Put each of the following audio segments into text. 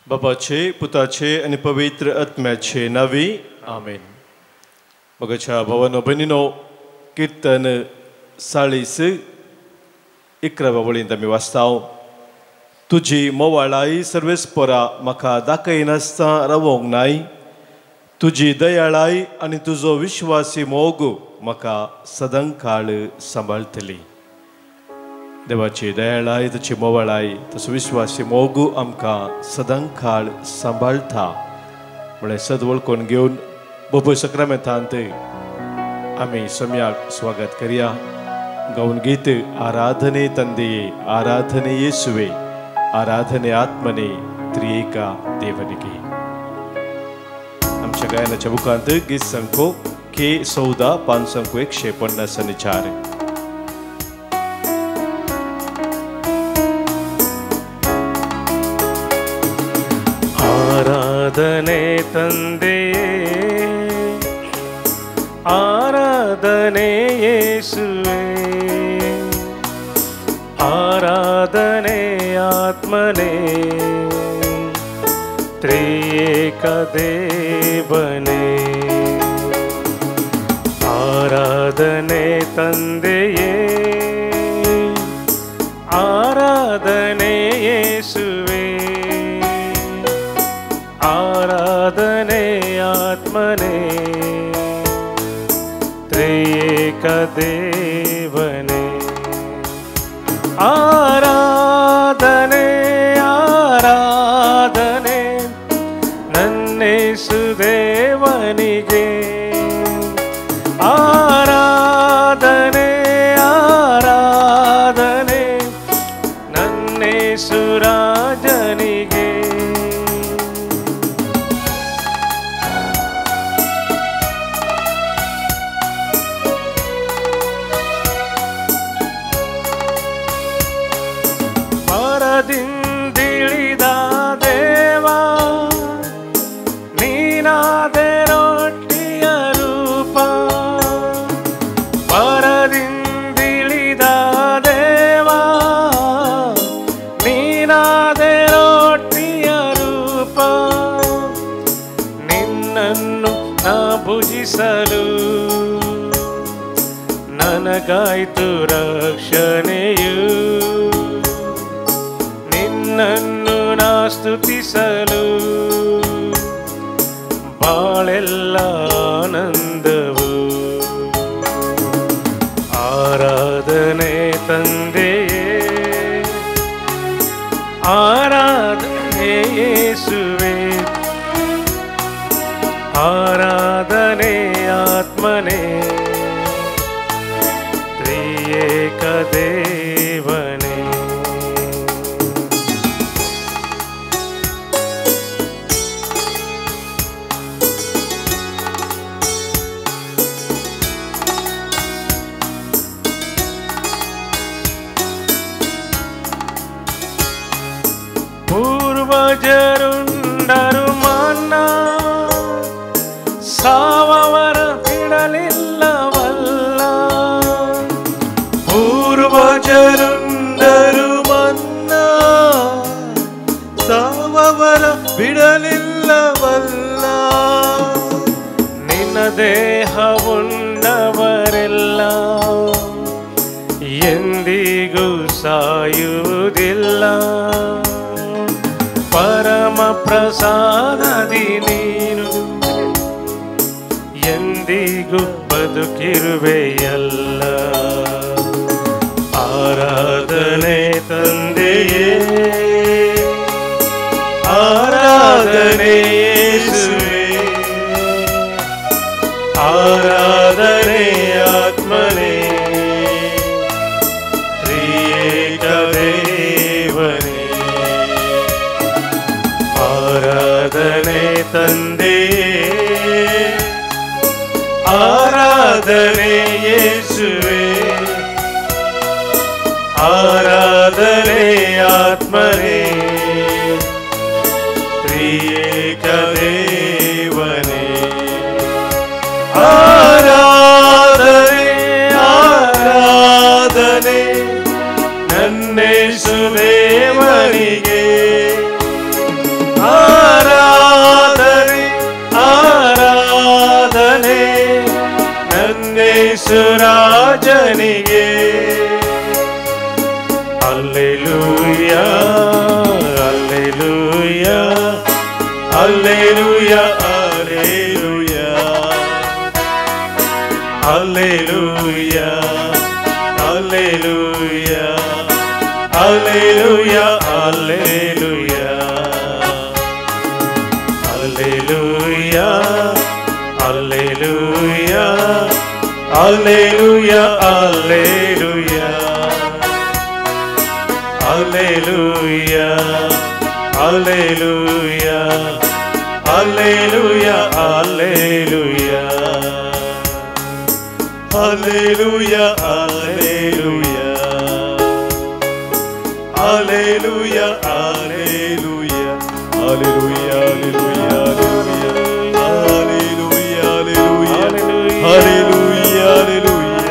बापाचे, पुताचे आणि पवित्र आत्म्याचे नावे आमेन. मगाच्या भावानो बहिणीनो, कीर्तन 40:11 वळींत आमी वाचताव. तुजी मोवाळाई सर्वेस्परा म्हाका दाखयनासता रावोंक नाय. तुजी दयाळाई आनी तुजो विश्वासी मोग म्हाका सदांकाळ सांबाळटली. देवाची दयाळाय, तुजी मोवाळाय, तुजो विश्वासी मोग आमकां सदांकाळ सांबाळटा म्हळ्यार सद वळखून घेवन बोबो सक्रामेंतांत आमी सम्याक स्वागत करया. गाऊन गीत आराधने तंदेये, आराधने येसुवे, आराधने आत्मने त्रिएका देवनिगे. आमच्या गायनाच्या बुकांत गीत संख्यो K14 5 150 ಆರಾಧನೆ ತಂದೆಯೇ, ಆರಾಧನೆ ಯೇಸುವೇ, ಆರಾಧನೆ ಆತ್ಮನೇ, ತ್ರಿಯೇಕ ದೇವನೇ. ಆರಾಧನೆ ತಂದೆಯೇ, ಆರಾಧನೆ ಯೇಸುವೇ, ಆರಾಧನೆ ಆತ್ಮನೇ, ತ್ರಿಯೇಕ ದೇವನೇ. ಆರಾಧನೆ ಆರಾಧನೆ ನನ್ನೇಸು ದೇವನಿಗೆ, ಆರಾಧನೆ ಆರಾಧನೆ ನನ್ನೇಸು ರಾಜನಿಗೆ. ಪರದಿಂದಿಳಿದ ದೇವ ನೀನಾದೆ ರೊಟ್ಟಿಯ ರೂಪ. ಪರದಿಂದಿಳಿದ ದೇವ ನೀನಾದೆ ರೊಟ್ಟಿಯ ರೂಪ. ನಿನ್ನನ್ನು ನಾ ಭುಜಿಸಲು ನನಗಾಯ್ತು ರಕ್ಷಣೆಯು. ನಿನ್ನನ್ನು ನಾ ಸ್ತುತಿಸಲು ಬಾಳೆಲ್ಲ ಆನಂದವು. ಆರಾಧನೆ ತಂದೆಯೇ, ಆರಾಧನೆ ಯೇಸುವೇ, ಆರಾಧನೆ ಆತ್ಮನೇ, ತ್ರಿಯೇಕ ದೇವನೇ. ಪೂರ್ವಜರುಂಡರು ಮನ್ನ ಸಾವವರ ಬಿಡಲಿಲ್ಲವಲ್ಲ. ಪೂರ್ವಜರುಂಡರು ಮನ್ನ ಸಾವವರ ಬಿಡಲಿಲ್ಲವಲ್ಲ. ನಿನ್ನ ದೇಹವುಂಡವರೆಲ್ಲ ಎಂದಿಗೂ ಸಾಯುವುದಿಲ್ಲ. ಪರಮ ಪ್ರಸಾದದಿ ನೀನು ಎಂದಿಗೂ ಬದುಕಿರುವೆಯಲ್ಲ. ಆರಾಧನೆ ತಂದೆಯೇ, ಆರಾಧನೆ ಯೇಸುವೇ, ಆರಾಧನೆ ಆತ್ಮನೇ, ತ್ರಿಯೇಕ ದೇವನೇ. ಆರಾಧನೆ ತಂದೆಯೇ, ಆರಾಧನೆ ಯೇಸುವೇ, ಆರಾಧನೆ ಆತ್ಮನೇ, ತ್ರಿಯೇಕ ದೇವನೇ. ಆರಾಧನೆ ಆರಾಧನೆ ನನ್ನೇಸು ದೇವನಿಗೆ, ರಾಜನಿಗೆ hallelujah hallelujah hallelujah hallelujah hallelujah hallelujah hallelujah hallelujah hallelujah hallelujah hallelujah hallelujah hallelujah hallelujah Hallelujah, hallelujah, hallelujah, hallelujah, hallelujah, hallelujah, hallelujah, hallelujah, hallelujah,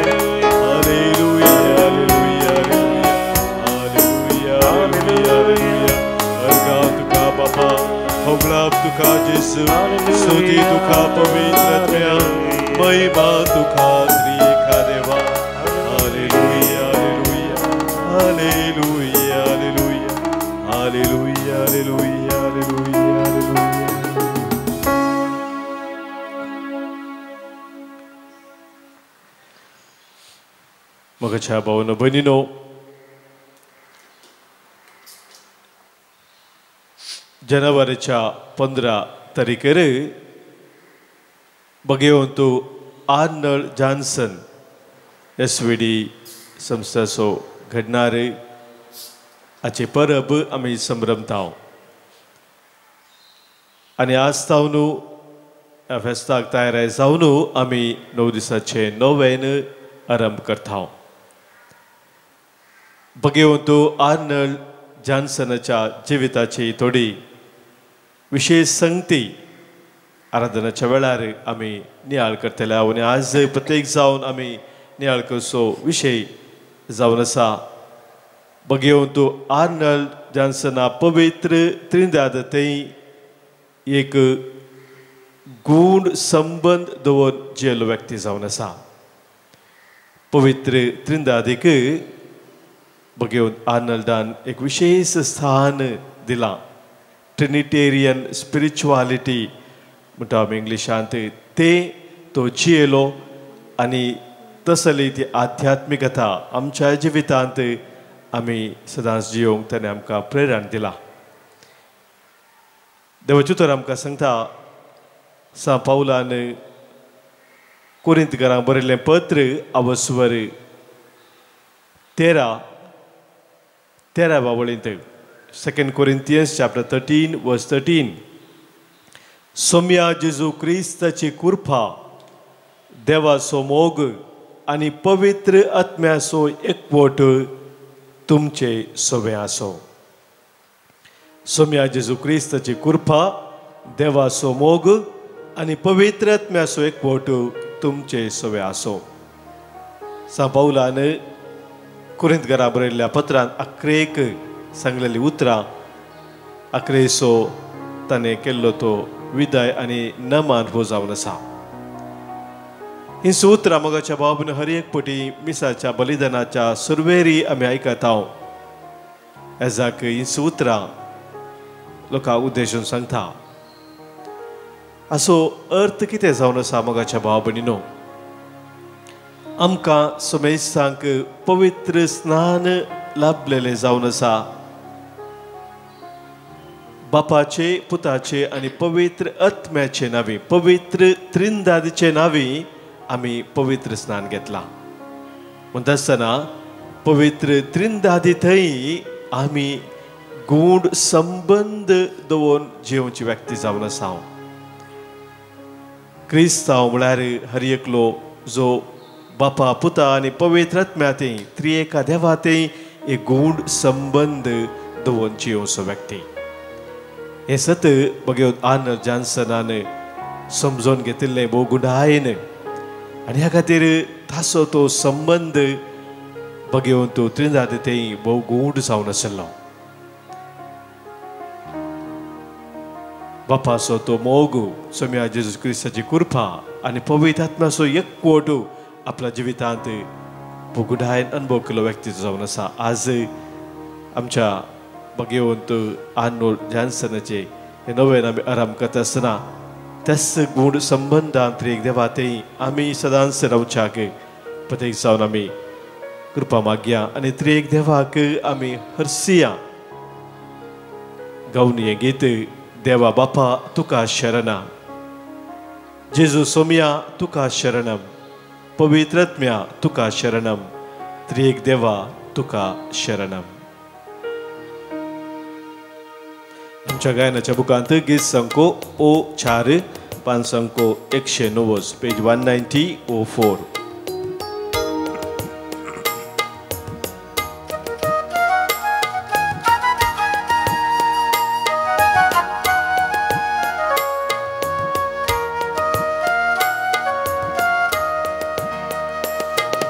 hallelujah, hallelujah, hallelujah. Arga tuka Baba, Hoglab tuka Jesu, Stuti tuka Pavitratmya, Mahima tuka Trika Deva. Hallelujah, hallelujah, hallelujah, hallelujah, hallelujah, hallelujah, hallelujah. Magacha Bhavana Banino. ಜನವರಿच्या 15 तारखेरे भगवंतू Arnold Johnson SVD संस्थेचो घडणार हाचे परब आमी संभ्रमताव आनी आज तावन ह्या फेस्ताक तयार जावन आमी 9 दिसाचे नोवेन आरंभ करताव. भगवंतू आर्नल्ड जॉन्सनाच्या जिविताची थोडी विशेष संगती आराधनाच्या वेळार आमी नियाळ करतले आनी आज प्रत्येक जावन आमी नियाळ करचो विशय जावन आसा भगवंतू आर्नल्ड जॉन्सना पवित्र त्रिंदादतें एक गूढ संबंध दवरून जियेलो व्यक्ती जावन आसा. पवित्र त्रिंदादीक भगवंत आर्नल्डान एक विशेष स्थान दिला. ट्रिनिटेरियन स्पिरिच्युअलिटी म्हणटा आमी इंग्लिशांत तें तो जियेलो आनी तसली ती आध्यात्मिकता आमच्या जिवितांत आमी सदांच जियोंक ताणें आमकां प्रेरण दिला. देवाचें उतर आमकां सांगता सा पावलान कोरिंथकारांक बरयल्लें पत्र आवस्वर 13 वळींत 2 Corinthians chapter 13 verse 13. सोम्या जेजू क्रिस्ताची कृपा देवाचो मोग आनी पवित्र आत्म्याचो एकवट तुमचे सोबे आसो. सोम्या जेजू क्रिस्ताची कृपा देवाचो मोग आनी पवित्र आत्म्याचो एकवट तुमचे सोबे आसो. सा पावलान कोरिंथकारां बरयल्ल्या पत्रांत 11 सांगलेली उतरां 11 ताणें केल्लो तो विदाय आनी नमान जावन आसा. ही उतरां मोगाच्या बाबून हर एक पटी मिसाच्या बलिदानाच्या सुरवेरी आमी आयकताव. हेजाक ही उतरां लोकांक उद्देशून सांगता. असो अर्थ कितें जावन आसा मोगाच्या बाबणीनो. आमकां सोमेस्तांक पवित्र स्नान लाभलेले जावन आसा. बापाचे पुताचे आनी पवित्र आत्म्याचे नावी पवित्र त्रिंदादीचे नावी आमी पवित्र स्नान घेतला. म्हणटा आसतना पवित्र त्रिंदादी थंय आमी गूढ संबंध दवरून जिवची व्यक्ती जावन आसा. क्रिस्तांव म्हळ्यार हर एकलो जो बापा पुता आनी पवित्र आत्म्यातें त्रिएका देवातें एक गूढ संबंध दवरून जिवचो व्यक्ती. हे सत भगवंत आर्नल्ड जॉन्सनान समजून घेतिल्लें भोव गुणायेन आनी ह्या खातीर ताचो तो संबंध भगवंत त्रिंदादीतें भोव गूढ जावन आशिल्लो. बापाचो तो मोग सोम्या जेजू क्रिस्ताची कृपा आनी पवित्र आत्म्याचो एकवट आपल्या जिवितांत बुगुडायन अनुभव केलो व्यक्ती जावन आसा. आज आमच्या भगवंत आर्नोल्ड जॉन्सनाचे हे नवें आमी आराम करता आसतना त्याच गूढ संबंधांत एक देवा ते आमी सदांच रावच्याक प्रत्येक जावन आमी कृपा मागया आनी त्रिएक देवाक आमी हरसिया गावन हें गीत. देवा बापा तुका शरणा, जेजू सोम्या तुका शरणम, पवित्रात्म्या तुका शरणम, त्रिएक देवा तुका शरणम. आमच्या गायनाच्या बुकांत गीत संको O4 पान संको 190 पेज 190 O4.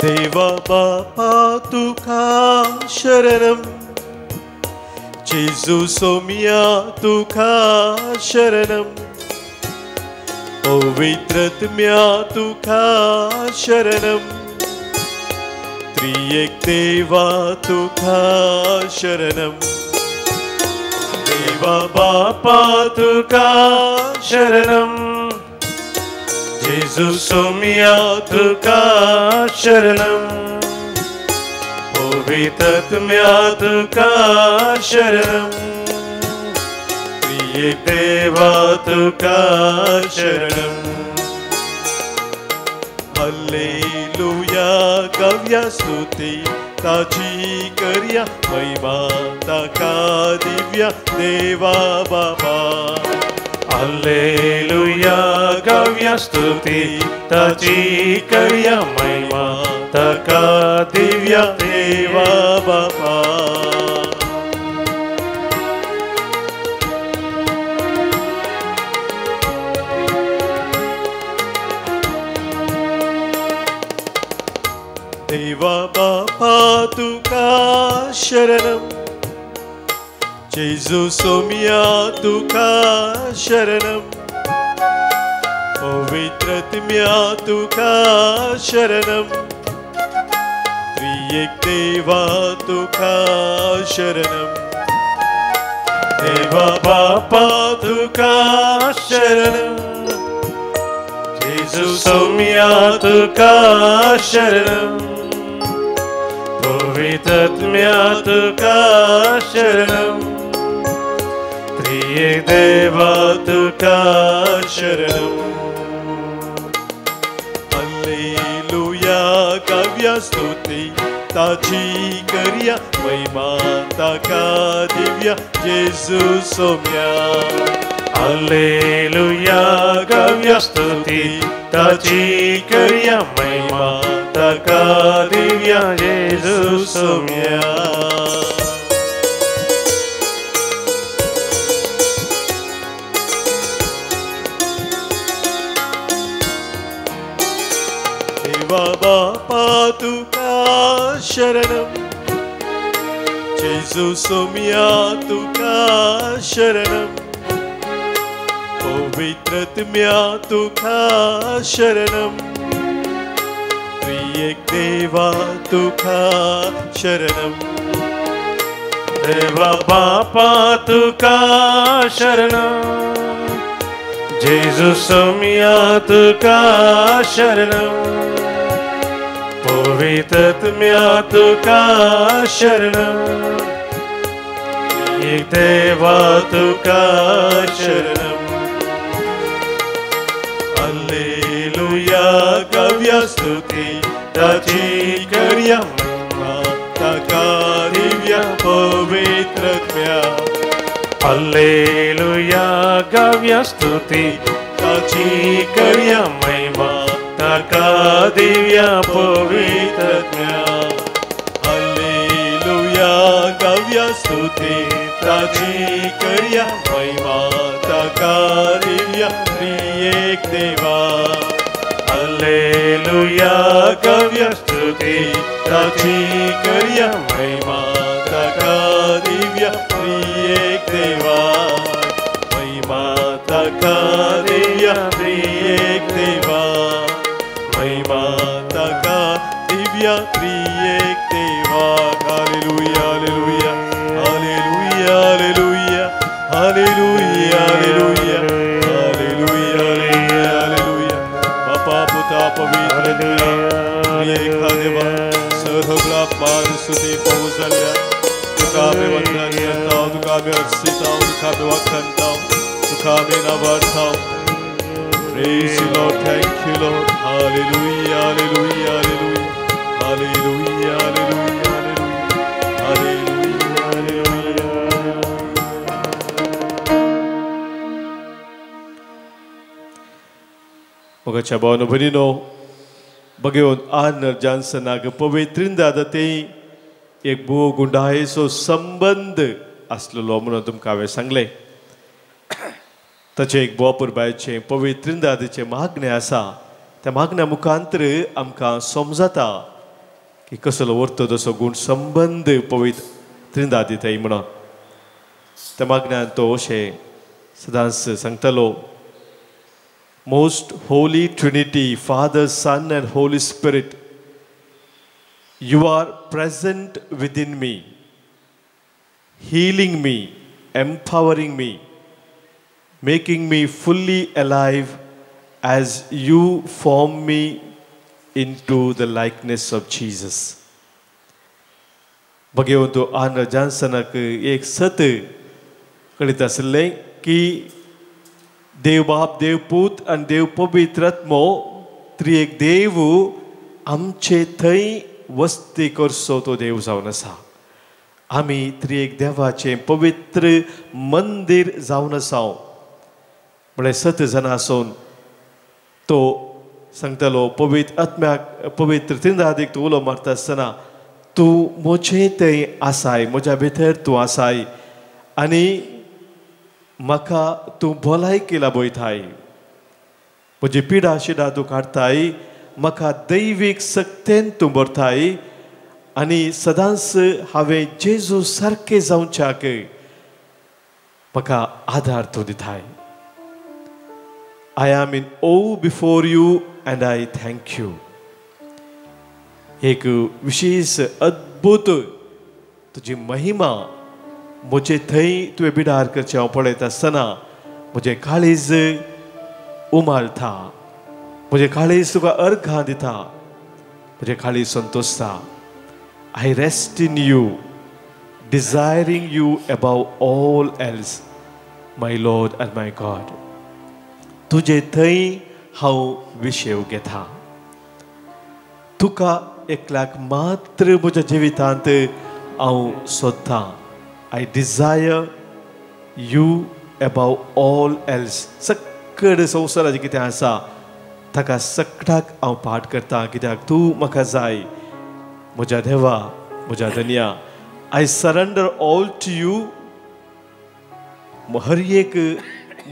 देवा बापा तुका शरणम, जेजू सोम्या तुका शरणम, पवित्रात्म्या तुका शरणम, त्रिएक देवा तुका शरणम. देवा बापा तुका शरणम, जेजू सोम्या तुका शरणम, पवित्रात्म्या तुका शरणम, त्रिएक देवा तुका शरणम. हल्लेलुया गाऊया स्तुती ताची करया महिमा ताका दिव्या देवा बाबा. हल्लेलुया गाऊया स्तुती ताची करया महिमा ताका दिव्या देवा बाबा. देवा बापा तुका शरणम, जेजू सोम्या तुका शरणम, पवित्रात्म्या तुका शरणम, त्रिएक देवा तुका शरणम. देवा बापा तुका शरणम, जेजू सोम्या तुका शरणम, पवित्रात्म्या तुका शरणम, त्रिएक देवा तुका शरणम. हल्लेलुया गाऊया स्तुती ताची करया महिमा ताका दिव्या जेजू सोम्या. हल्लेलुया गाऊया स्तुती ताची करया महिमा ताका दिव्या जेजू सोम्या. देवा बापा तुका शरणम, जेजू सोम्या तुका शरणम, पवित्रात्म्या तुका शरणम, त्रिएक देवा तुका शरणम. देवा बापा तुका शरणम, जेजू सोम्या तुका शरणम, पवित्रात्म्या तुका शरणम, त्रिएक देवा तुका शरणम. हल्लेलुया गाऊया स्तुती ताची करया महिमा ताका दिव्या पवित्रात्म्या. हल्लेलुया गाऊया स्तुती ताची करया महिमा ताका दिव्या पवित्रात्म्या. हल्लेलुया गाऊया स्तुती ताची करया महिमा ताका दिव्या त्रिएक देवा. हल्लेलुया गाऊया स्तुती ताची करया महिमा ताका दिव्या त्रिएक देवा. महिमा ताका दिव्या त्रिएक देवा, महिमा ताका दिव्या त्रिएक Hallelujah, hallelujah, hallelujah, hallelujah. Bapa Putra Pavitra Riyeka Deva Sarvagla Par Suti Pausalya Tukha me Vandhan Karta Hu Tukha me Arsita Hu Tukha me Vakhanta Hu Tukha me Navartha Hu. Praise you Lord, thank you Lord. Hallelujah, hallelujah, hallelujah, hallelujah, hallelujah, hallelujah, hallelujah, hallelujah. Mga chabaw na banino, bagayon anar jansa naga pavitrinda dati एक बुओ गुंडाहे so संबंध असलो लोमनो तुम कावे सांगले ताचे एक बुआपूर बायचे पवित्रिंदा आदीचे मागणे आसा त्या मागण्या मुखांतर आमकां समजता की कसलो उरतो तसो गुण संबंध पवित्रिंदा आदीताय म्हणून त्या मागण्यान तो अशें सदांच सांगतालो most holy trinity father son and holy spirit You are present within me, healing me, empowering me, making me fully alive as you form me into the likeness of Jesus. भगवंतो आन जानसनक एक सत कळीत आसले की देव बाप देव पूत आनी देव पवित्र आत्मो त्रिएक देव आमचे थंय वस्ती करसो तो देव जावन आसा आमी त्रिएक देवाचें पवित्र मंदिर जावन आसा म्हळ्यार 7 जाणां आसून तो सांगतालो पवित्र आत्म्याक पवित्र त्रिंदादीक तूं उलो मारता आसतना तूं म्हजे थंय आसाय म्हज्या भितर तूं आसाय आनी म्हाका तूं भलायकी लाभयताय म्हजी पिडा शिडा तूं काडताय म्हाका दैवीक सक्तेन तूं भरताय आनी सदांच हांवें जेजू सारकें जावच्याक म्हाका आदार तूं दिताय I am in awe before you and I thank you एक विशेष अद्भुत तुजी महिमा म्हजे थंय तुवें बिडार करचें हांव पळयता आसतना म्हजें काळीज उमाळटा म्हजें काळीज तुका अर्घां दिता म्हजें काळीज संतोसता I rest in you desiring you above all else my lord and my god तुजे थंय हांव विशेव घेता तुका एकल्याक मात्र म्हज्या जिवितांत हांव सोदतां I desire you above all else सकड संवसाराचें कितें आसा ताका सकटाक हांव पाठ करता कित्याक तूं म्हाका जाय म्हज्या देवा म्हज्या धन्या I surrender all to you हर एक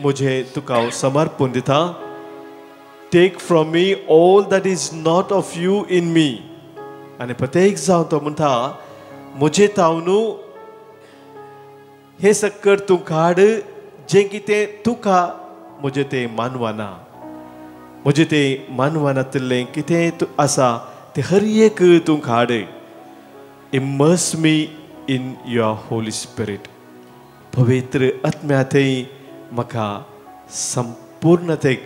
म्हजें तुका हांव समर्पण दिता take from me all that is not of you in me आनी प्रत्येक जावन तो म्हणटा म्हजें ताव न्हू हे सकट तूं काड जें कितें तुका म्हजें तें मानवाना म्हजें तें मानवानांतलें कितें आसा तें हर एक तूं काड immerse me in your holy spirit पवित्र आत्म्या थंय म्हाका संपूर्णतेक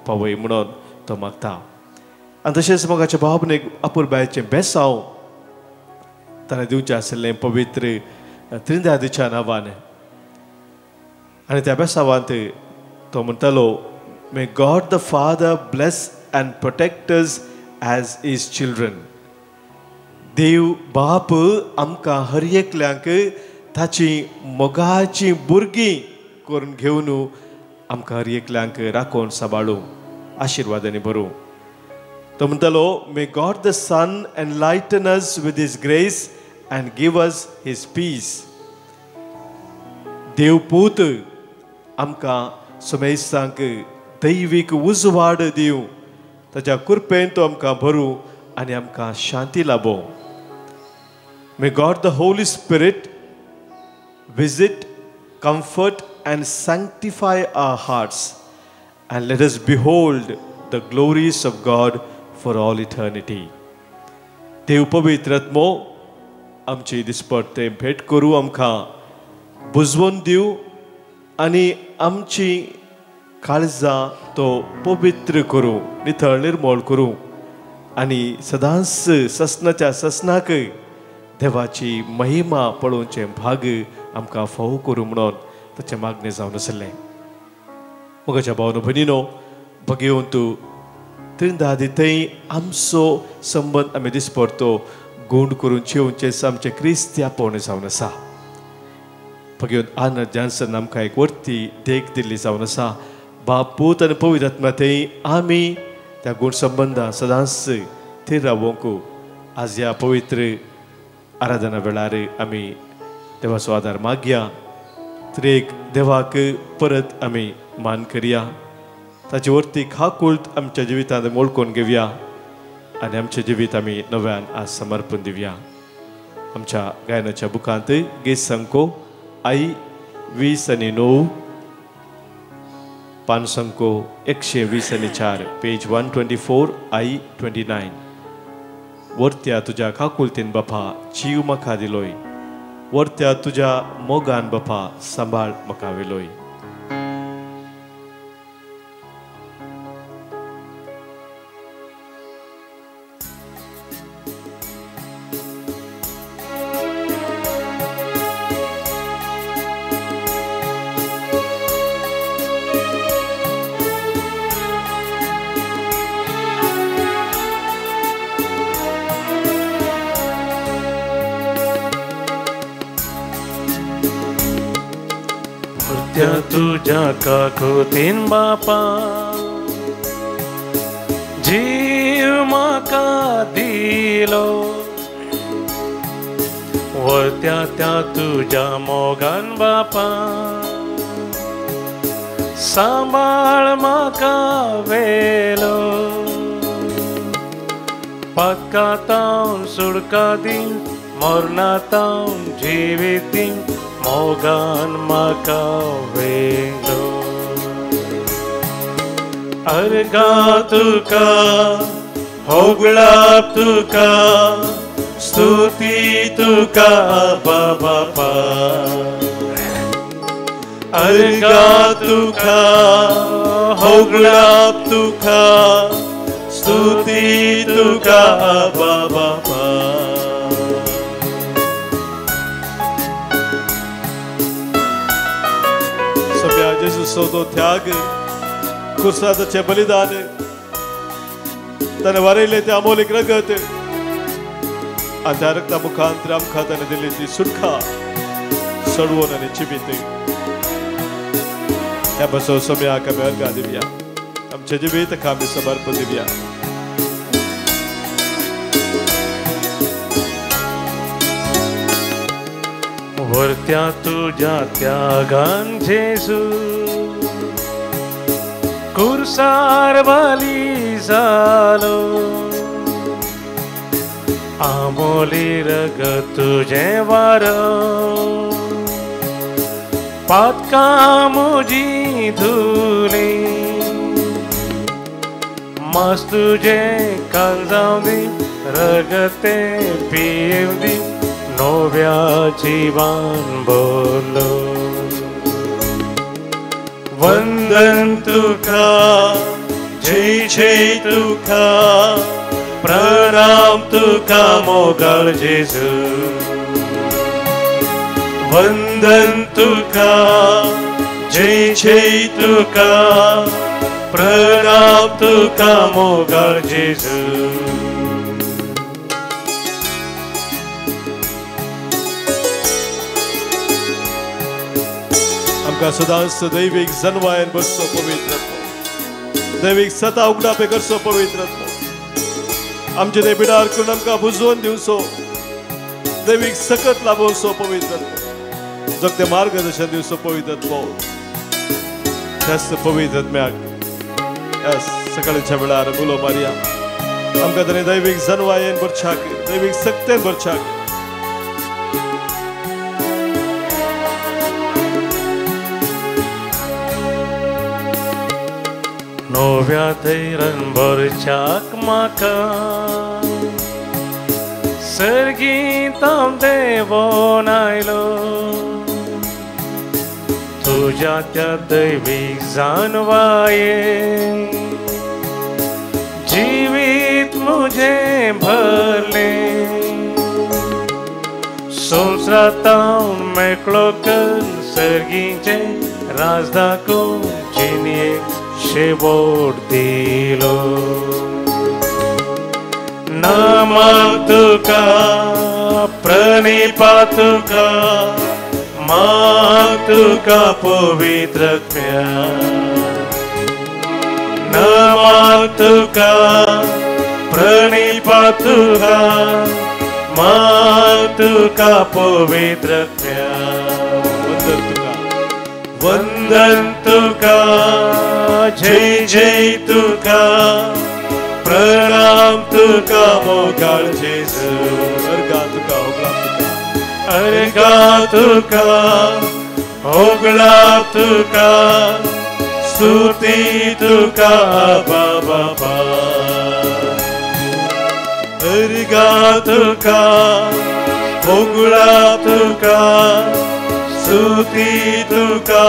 पावय म्हणून तो मागता आनी तशेंच मोगाच्या भावनेक अपुरबायेचें बेसांव ताणें दिवचें आशिल्लें पवित्र त्रिंदादीच्या नांवान आनी त्या बेसांवांत तो म्हणटालो May God the Father bless and protect us as His children. देव बाप आमकां हर एकल्यांक ताची मोगाची भुरगीं करून घेवन आमकां हर एकल्यांक राखोवन सांबाळूं आशिर्वादांनी भरूं तो म्हणटालो May God the Son enlighten us with His grace and give us His peace. देव पूत आमकां सुमेसांक दैवीक उजवाड दिवं ताच्या कृपेन तो आमकां भरूं आनी आमकां शांती लाभो May God the Holy Spirit visit, comfort and sanctify our hearts and let us behold the glories of God for all eternity. देव पवित्र आत्मो आमची दिसपट्टे भेट करूं आमकां बुजवून दिवं आनी आमची काळजां तो पवित्र करूं, नितळ निर्मळ करूं आनी सदांच ससनाच्या ससनाक देवाची महिमा पळोवचे भाग आमकां फावो करूं म्हणून ताचें मागणें जावन आसलें. मोगाच्या भावनो भयणीनो, भगिवंतू त्रिंदा दितय आमचो संबंद आमी दिसपरतो गोंड करून जेवचे आमचे क्रिस्त्यापण जावन आसा. भगिवंत आनंद जॉन्सन आमकां एक वर्ती देख दिल्ली जावन आसा. बाप पूत आनी पवित्र आत्मा थंय आमी त्या गूण संबंदां सदांच थंय रावूंक आज ह्या पवित्र आराधना वेळार आमी देवाचो आदार मागया. तर एक देवाक परत आमी मान करया. ताचे वर्तीक हा कुळत आमच्या जिवितांत मोडकून घेवया आनी आमचें जिवीत आमी नव्यान आज समर्पण दिवया. आमच्या गायनाच्या बुकांत गीत संको आई 20 आनी 9 पान संको 120 पेज 124 आई 29. वर्त्या तुज्या काकुलतीन बापा जीव म्हाका दिलोय, वर्त्या तुज्या मोगान बापा सांबाळ म्हाका वेलोय. तुझ्या काकुतीन बापा जीव म्हाका दिलो, वर्त्या त्या तुझ्या मोगान बापा सांबाळ म्हाका वेलो. पातकातावन सुडका दिन, मरणातावन जिवीत दिन, मोगान म्हाका वेलो. अर्गा तुका होगळाप तुका स्तुती तुका बाबा. अर्गा तुका होगळाप तुका स्तुती तुका बाबा. सोदो त्याग कुर्साचे बलिदान ताणें वारयलें तें अमोलीक रगत आनी त्या रक्ता मुखांतर आमकां ताणें दिली ती सुटका सडवून आनी चिबीत. ह्या बसो समयाक आमी अर्गां दिवया, आमचें जिवीत आमी समर्पण दिवया. वर्त्या तुझ्या त्यागान जेजू कुर्सार बली जालो, आमोली रगत तुझें वारो पातकां म्हजी धुली. मास तुझें काळजां दी, रगतें पियेव दी, नव्या जीवन बोलो. वंदन तुका जय जय तुका, प्रणाम तुका मोगाळ जेजू. वंदन तुका जय जय तुका, प्रणाम तुका मोगाळ जेजू. आमकां सदांच दैवीक जन्मायन बसचो पवित्र, दैवीक सता उगडापे करचो पवित्र, आमचे ते बिडार करून आमकां बुजोवन दिवचो, दैवीक सकत लाभोवचो पवित्र, जगते मार्गदर्शन दिवचो पवित्र. त्याच पवित्रत्म्याक ह्या सकाळच्या वेळार उलो मारया. आमकां ताणें दैवीक जन्मायन भरच्याक, दैवीक सक्तेन भरच्याक. नव्या धैर्यान भरच्याक म्हाका सर्गीत देवोन आयलो. तुझ्या त्या दैविक जाणवाये जीवित मुझे भरले संसारातावन मेकळो करून सर्गीचे राज दाखोवन जिणेक शेवट दिलो नामाक तुका प्रणिपा तुका माग तुका पवित्रत्म्या नामाक तुका प्रणिपा तुका माग तुका पवित्रत्म्या वंदन तुका जय जय तुका प्रणाम तुका मोगाळ जेजू अर्गा तुका होगळा तुका स्तुती तुका बाबा अर्गा तुका होगळा तुका स्तुती तुका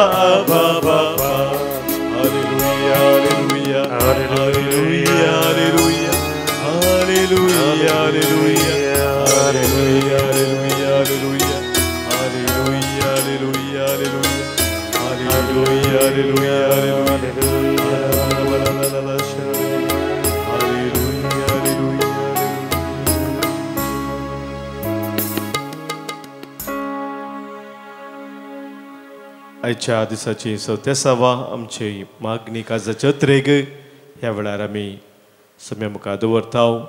बाबा hallelujah hallelujah hallelujah hallelujah hallelujah hallelujah hallelujah hallelujah hallelujah hallelujah hallelujah आयच्या दिसाची 47वा आमची मागणी काजाच्या त्रेग ह्या वेळार आमी सम्या मुखार दवरताव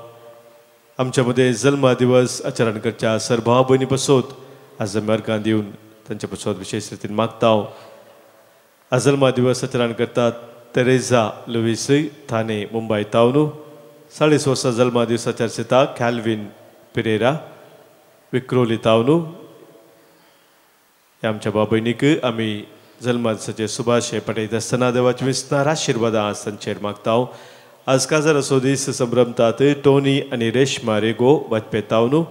आमच्या मदें जल्मा दिवस आचरण करच्या सर्भाव भयणी बसोत आज आमी अर्गां दिवन तांचे बसोत विशेष रितीन मागताव आज जल्मा दिवस आचरण करतात तेरेजा लुईस थाने मुंबय तावन 6.5 वर्सां जल्मा दिवसाच्या आचरता कॅल्विन पिरेरा विक्रोली तावन ह्या आमच्या भाव भयणीक आमी जल्मा दिसाचे सुभाशय पठयत आसतना देवाची विस्तार आशिर्वादां आज तांचेर मागताव आज काजार असो दीस संभ्रमतात टोनी आनी रेश्मा रेगो वाजपेयी तावन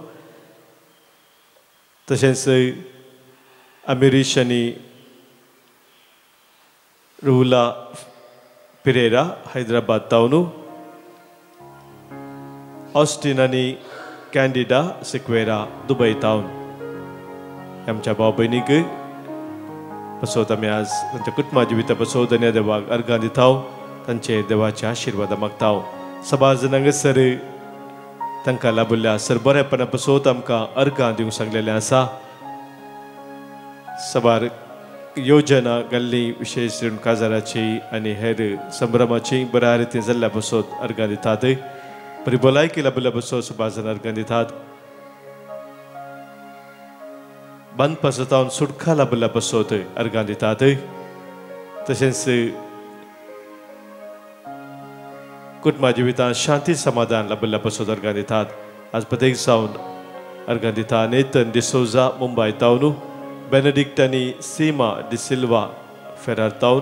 तशेंच अमिरीश आनी रुला पिरेरा हैदराबाद तावन ऑस्टिन आनी कॅन्डिडा सिक्वेरा दुबय तावन आमच्या भाव भयणीक बसोत आमी आज तांच्या कुटुंबा जिविता बसोत आनी देवाक अर्गां दिताव तांचे देवाचे आशिर्वाद मागताव सबार जाणांगसर तांकां लाभिल्ल्या सर बरेपणा बसोत आमकां अर्गां दिवंक सांगलेलें आसा सबार योजना घाल्ली विशेष काजाराची आनी हेर संभ्रमाची बऱ्या रितीन जाल्ल्या बसोत अर्गां दितात बरी भलायकी लाभिल्ल्या बसोत सबार जाण अर्गां दितात बंद पासतावन सुटका लाभिल्ल्या बसोत अर्गां दितात तशेंच कुटुंबा जिवितांत शांती समाधान लाभिल्ल्या बसोत अर्गां दितात आज प्रत्येक जावन अर्गां दिता नेतन डिसोजा मुंबय तावन बेनेडिक्ट आनी सीमा डिसिल्वा फेरार तावन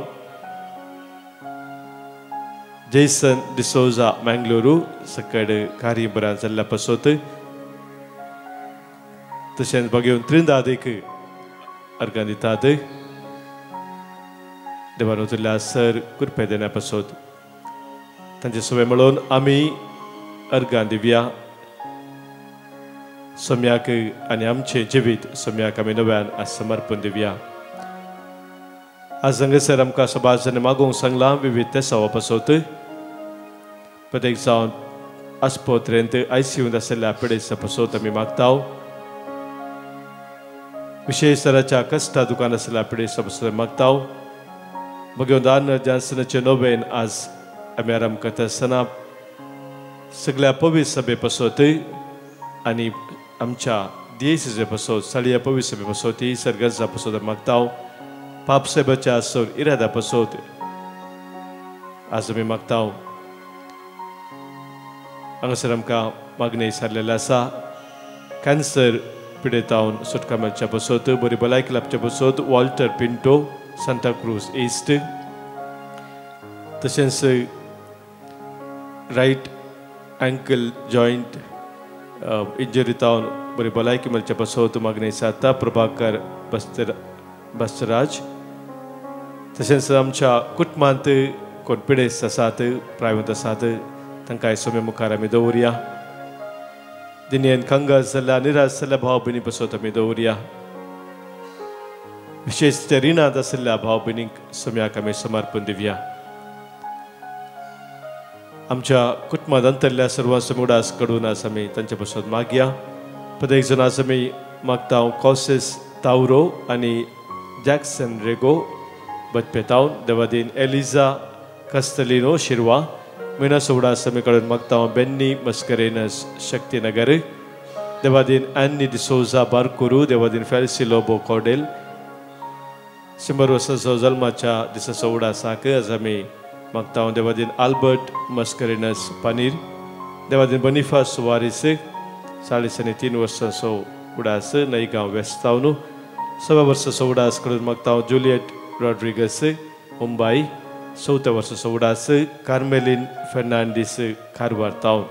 जेसन डिसोजा मंगळूरू सकड कार्य बऱ्या जाल्ल्या बसोत तशेंच भगिवन त्रिंदादेक अर्गां दितात देवान उजल्ल्या सर कृपे देण्या बसोत तांचे सवय मेळोवन आमी अर्गां दिवया सम्याक आनी आमचे जिवीत सम्याक आमी नव्यान आज समर्पण दिवया आज हांगासर आमकां सबाजांनी मागोवंक सांगलां विविध तेसावा बसोत प्रत्येक जावन आस्पत्रेंत ICU आशिल्ल्या पिडेच्या बसोत आमी मागताव विशेष तराच्या कश्टा दुकान आशिल्ल्या पिडेच्या बसोत मागताव भगिवन दान जानसनाचे नोवेन आज आमी आराम करता आसतना सगळ्या पवित्र सभे बसोत आनी आमच्या दियेसीचे बसोत साळया पवित्र सभे बसोत ही सरगर्जा बसोत मागताव पाप साहेबाच्या सोर इरादा बसोत आज आमी मागताव हांगासर आमकां मागणी सारलेली आसा कॅन्सर पिडेतावन सुटका मेळच्या बसोत बरी भलायकी लाभच्या बसोत वॉल्टर पिंटो सांता क्रूज ईस्ट तशेंच रायट अँकल जॉयंट इंजरी तावन बरी भलायकी मेळच्या बसोत मागणी सारता प्रभाकर बस्तराज तशेंच आमच्या कुटुंबांत कोण पिडेस्त आसात प्रायवंत आसात तांकां सोम्या मुखार आमी दवरया. दिनेन खंगस जाल्ल्या निराश जाल्ल्या भाव भयणी पसत आमी दवरया. विशेष ते रिणांत आशिल्ल्या भाव भयणींक सोम्याक आमी समर्पण दिवया. आमच्या कुटुंबांत अंतरल्या सर्वांचो उडास कडून आज आमी तांचे पसत मागया. प्रत्येक जण आज आमी मागता कॉसेस तावरो आनी जॅक्सन रेगो बदपेतावन देवादीन एलिझा कस्तलिनो शिरवा मिना उडास आमी कडून मागता बेन्नी मस्करेनस शक्तीनगर देवादीन एन्नी डिसोजा बारकुरू देवादीन फेल्सिलो बोकोडेल 100 वर्साचो जल्माच्या दिसाचो उडासाक आज आमी मागता देवादीन आल्बर्ट मस्करेनस पानीर देवादीन बनिफास सुवारीस 3.5 वर्साचो उडास नईगांव वेस्तावन 6 वर्साचो उडास कडून मागता जुलियट रॉड्रिगस मुंबई 4 वर्साचो उडास कार्मेलीन फेर्नांडीस कारवार टावन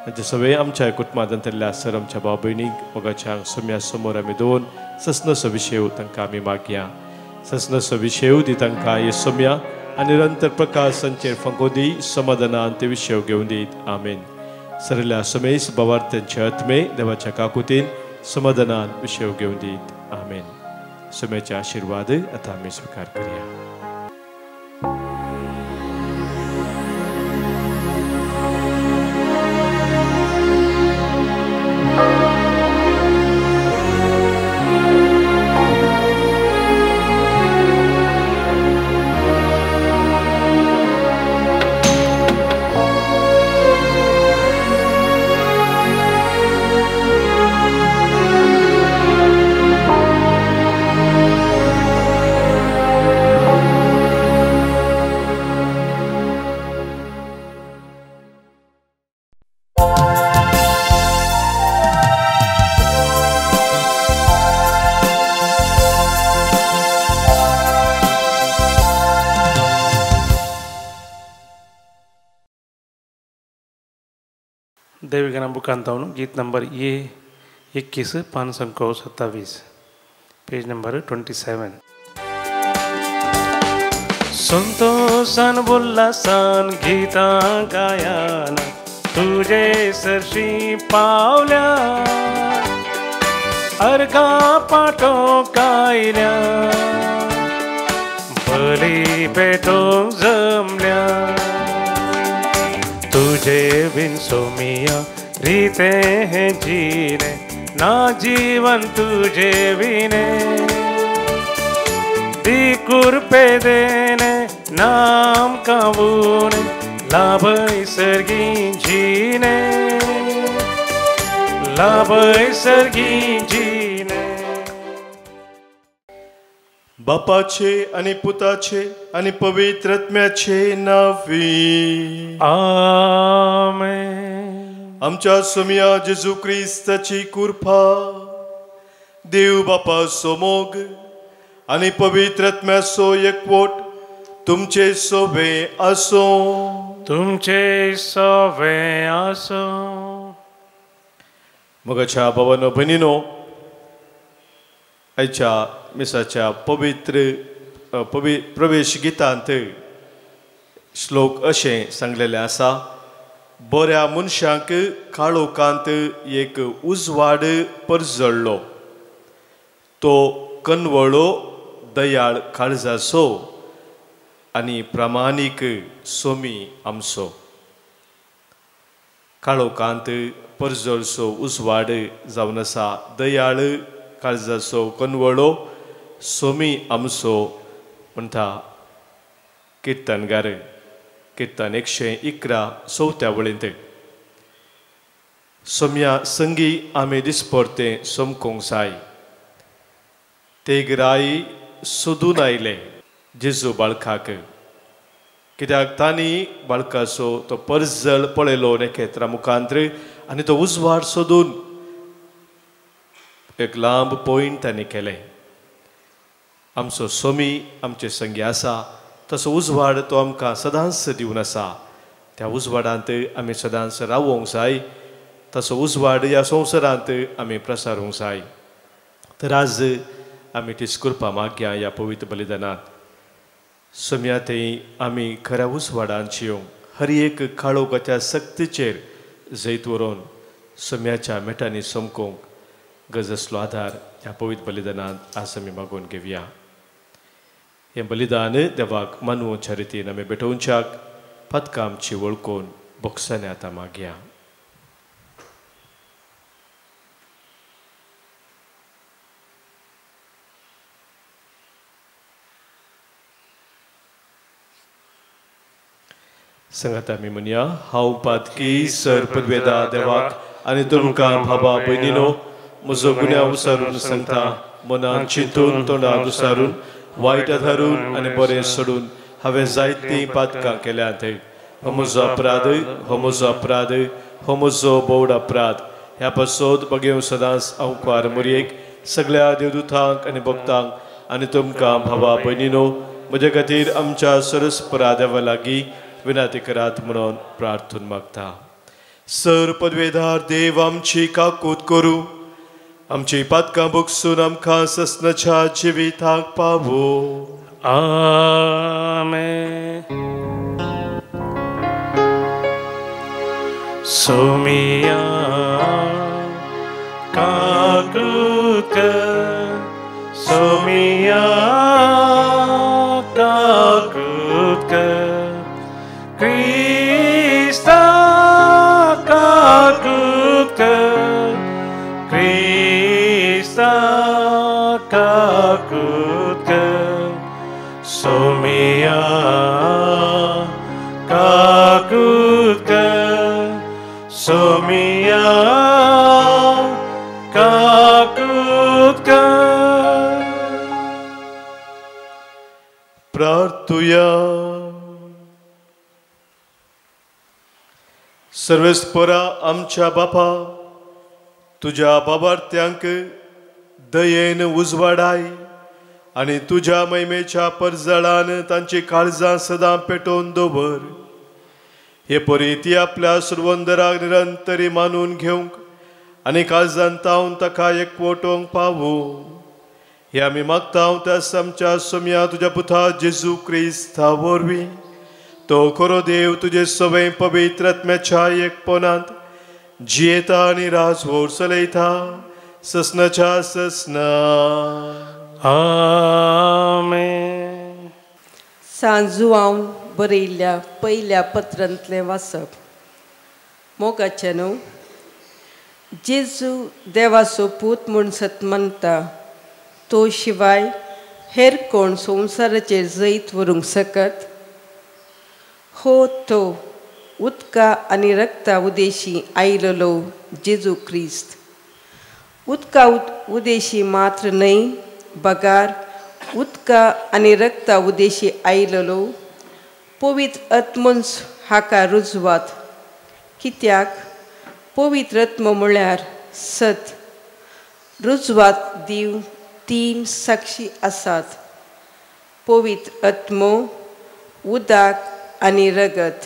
हांचे सगळे आमच्या कुटुंबांत अंतरल्या सर आमच्या भाव भयणीक मोगाच्या सोम्या समोर आमी दवरून ससनसो विशेव तांकां आमी मागया. ससनसो विशेव दी तांकां हे सोम्या आनी निरंतर प्रकाश तांचेर फंको दी समाधानान ते विशेव घेवन दीत. आमेन. सरल्या सोमेस भावार्थ्यांचे आत्मे देवाच्या काकुतीन समाधानान विशेव घेवन दीत. आमेन. सोम्याचे आशीर्वाद आतां आमी स्वीकार करया. देवीगाना बुकांतावन गीत नंबर ये 21 527 पेज नंबर 27. संतोषान उल्हासान गीतां गायान तुझे सरशी पावल्या अर्गा पाठो कायल्या बली पेटोंक जमल्या तुझे बिन सोमिया रीते हैं जीने ना जीवन तुझे बिने दी कुरपे देने नाम काबूने लाभ सर्गी जीने लाभ सर्गी जीने. बापाचे आणि पुताचे आणि पवित्र आत्म्याचे नावी. आमेन. आमच्या सोम्या जेजू क्रिस्ताची कृपा देव बापाचो मोग आणि पवित्र आत्म्याचो एकवट तुमचे सोबे आसो. तुमचे सोबे आसो. मोगाच्या भावांनो भयणीनो आयच्या मिसाच्या पवित्र प्रवेश गितांत श्लोक अशें सांगलेले आसा. बऱ्या मनशांक काळोखांत एक उजवाड परजळ्ळो तो कनवळो दयाळ काळजाचो आनी प्रामाणीक सोमी आमचो. काळोखांत परजळसो उजवाड जावन आसा दयाळ काळजाचो कनवळो सोमी आमचो म्हणटा किर्तनगार. किर्तन 111 चवथ्या वळेंत. सोम्या संगी आमी दिसपरते सोमकोंक जाय. तेगराई सोदून आयले जेजू बाळकाक कित्याक तांणी बाळकाचो तो परजळ पळयलो नखेत्रा मुखांत्र आनी तो उजवाड सोदून एक लांब पॉयंट तांणी केले. आमचो सोमी आमचे संगी आसा तसो उजवाड तो आमकां सदांच दिवन आसा. त्या उजवाडांत आमी सदांच रावोंक जाय. तसो उजवाड ह्या संवसारांत आमी प्रसारूंक जाय. तर आज आमी तीच कृपा मागया ह्या पवित्र बलिदानांत. सोम्यातय आमी खऱ्या उसवाडांची येवंक हर एक काळोखाच्या सक्तीचेर जैत व्हरून सोम्याच्या मेटांनी सोमकोवंक गज असलो आधार ह्या पवित्र बलिदानांत आज आमी मागून घेवया. हें बलिदान देवाक मानवच्या रितीन आमी भेटोवच्याक पदकां आमची वळखून बोक्सांनी आतां मागया. सांगात आमी म्हणया, हांव पातकी सर पदवेदा देवाक आनी तुमकां भावा भयणीनो म्हजो गुन्यांव विसारून सांगता. मनान चिंतून तोंडान विसारून वायट धरून आनी बरें सोडून हांवें जायतीं पातकां केल्यांत. हो म्हजो अपराध, हो म्हजो अपराध, हो म्हजो बोड अपराध. ह्या पासत बगेव सदांच हांव कुंवार मोरयेक सगळ्या देवदूतांक आनी भक्तांक आनी तुमकां भावा भयणीनो म्हजे खातीर आमच्या सरस्परा देवा लागीं विनंती करात म्हणून प्रार्थून मागता. सर पदवेदार देव आमची काकूत करूं, आमची पातकां बोगसून आमकां ससनाच्या जिविताक पावो. आमेन. सोमिया काकूत कर, सोमिया काकूत कर, Krista काकूत कर, Krista काकूत कर, सोमिया काकूत कर, सोमिया काकूत कर. प्रार्थुया. सर्वेस्परा आमच्या बापा, तुझ्या बाबार्थ्यांक दयेन उजवाडाय आनी तुझ्या महिमेच्या परजळान तांची काळजां सदां पेटोवन दवर. हे परी ती आपल्या सुरवंदराक निरंतरी मानून घेवंक आनी काळजांत तावन ताका एकवटोवंक पावो. हे आमी मागता त्यास आमच्या सोम्या तुज्या पुता जेजू क्रिस्ता वरवीं. तो खरो देव तुजे सवय पवित्र आत्म्याच्या एकपणांत जियेता आनी राजवोर चलयता ससनाच्या ससना. आमेन. सांजुआवन बरयल्ल्या पयल्या पत्रांतलें वाचप. मोगाचें न्हू. जेजू देवाचो पूत म्हूण सतमनता, तो शिवाय हेर कोण संवसाराचेर जैत व्हरूंक सकत? हो, तो उदका आनी रक्ता उदेशी आयिल्लो जेजू क्रिस्त. उदका उदेशी मात्र न्हय, बगार उदका आनी रक्ता उदेशी आयिल्लो पवित्र आत्मोच हाका रुजवात. कित्याक पवित्र आत्मो म्हळ्यार सत. रुजवात दिव 3 साक्षी आसात, पवित्र आत्मो, उदक आनी रगत.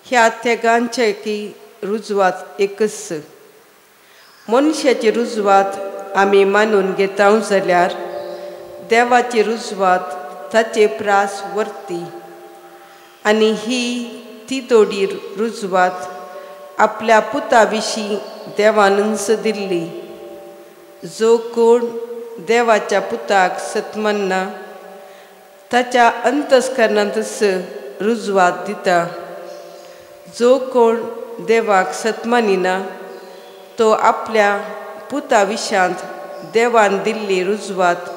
ह्या तेगांचेकी रुजवात एकच. मनशाची रुजवात आमी मानून घेता जाल्यार देवाची रुजवात ताचे प्रास वर्ती. आनी ही ती दोडी रुजवात आपल्या पुता विशीं देवान उंच दिल्ली. जो कोण देवाच्या पुताक सतमन्ना ताच्या अंतस्करणांतच रुजवात दिता. जो कोण देवाक सतमानिना तो आपल्या पुता विशांत देवान दिल्ली रुजवात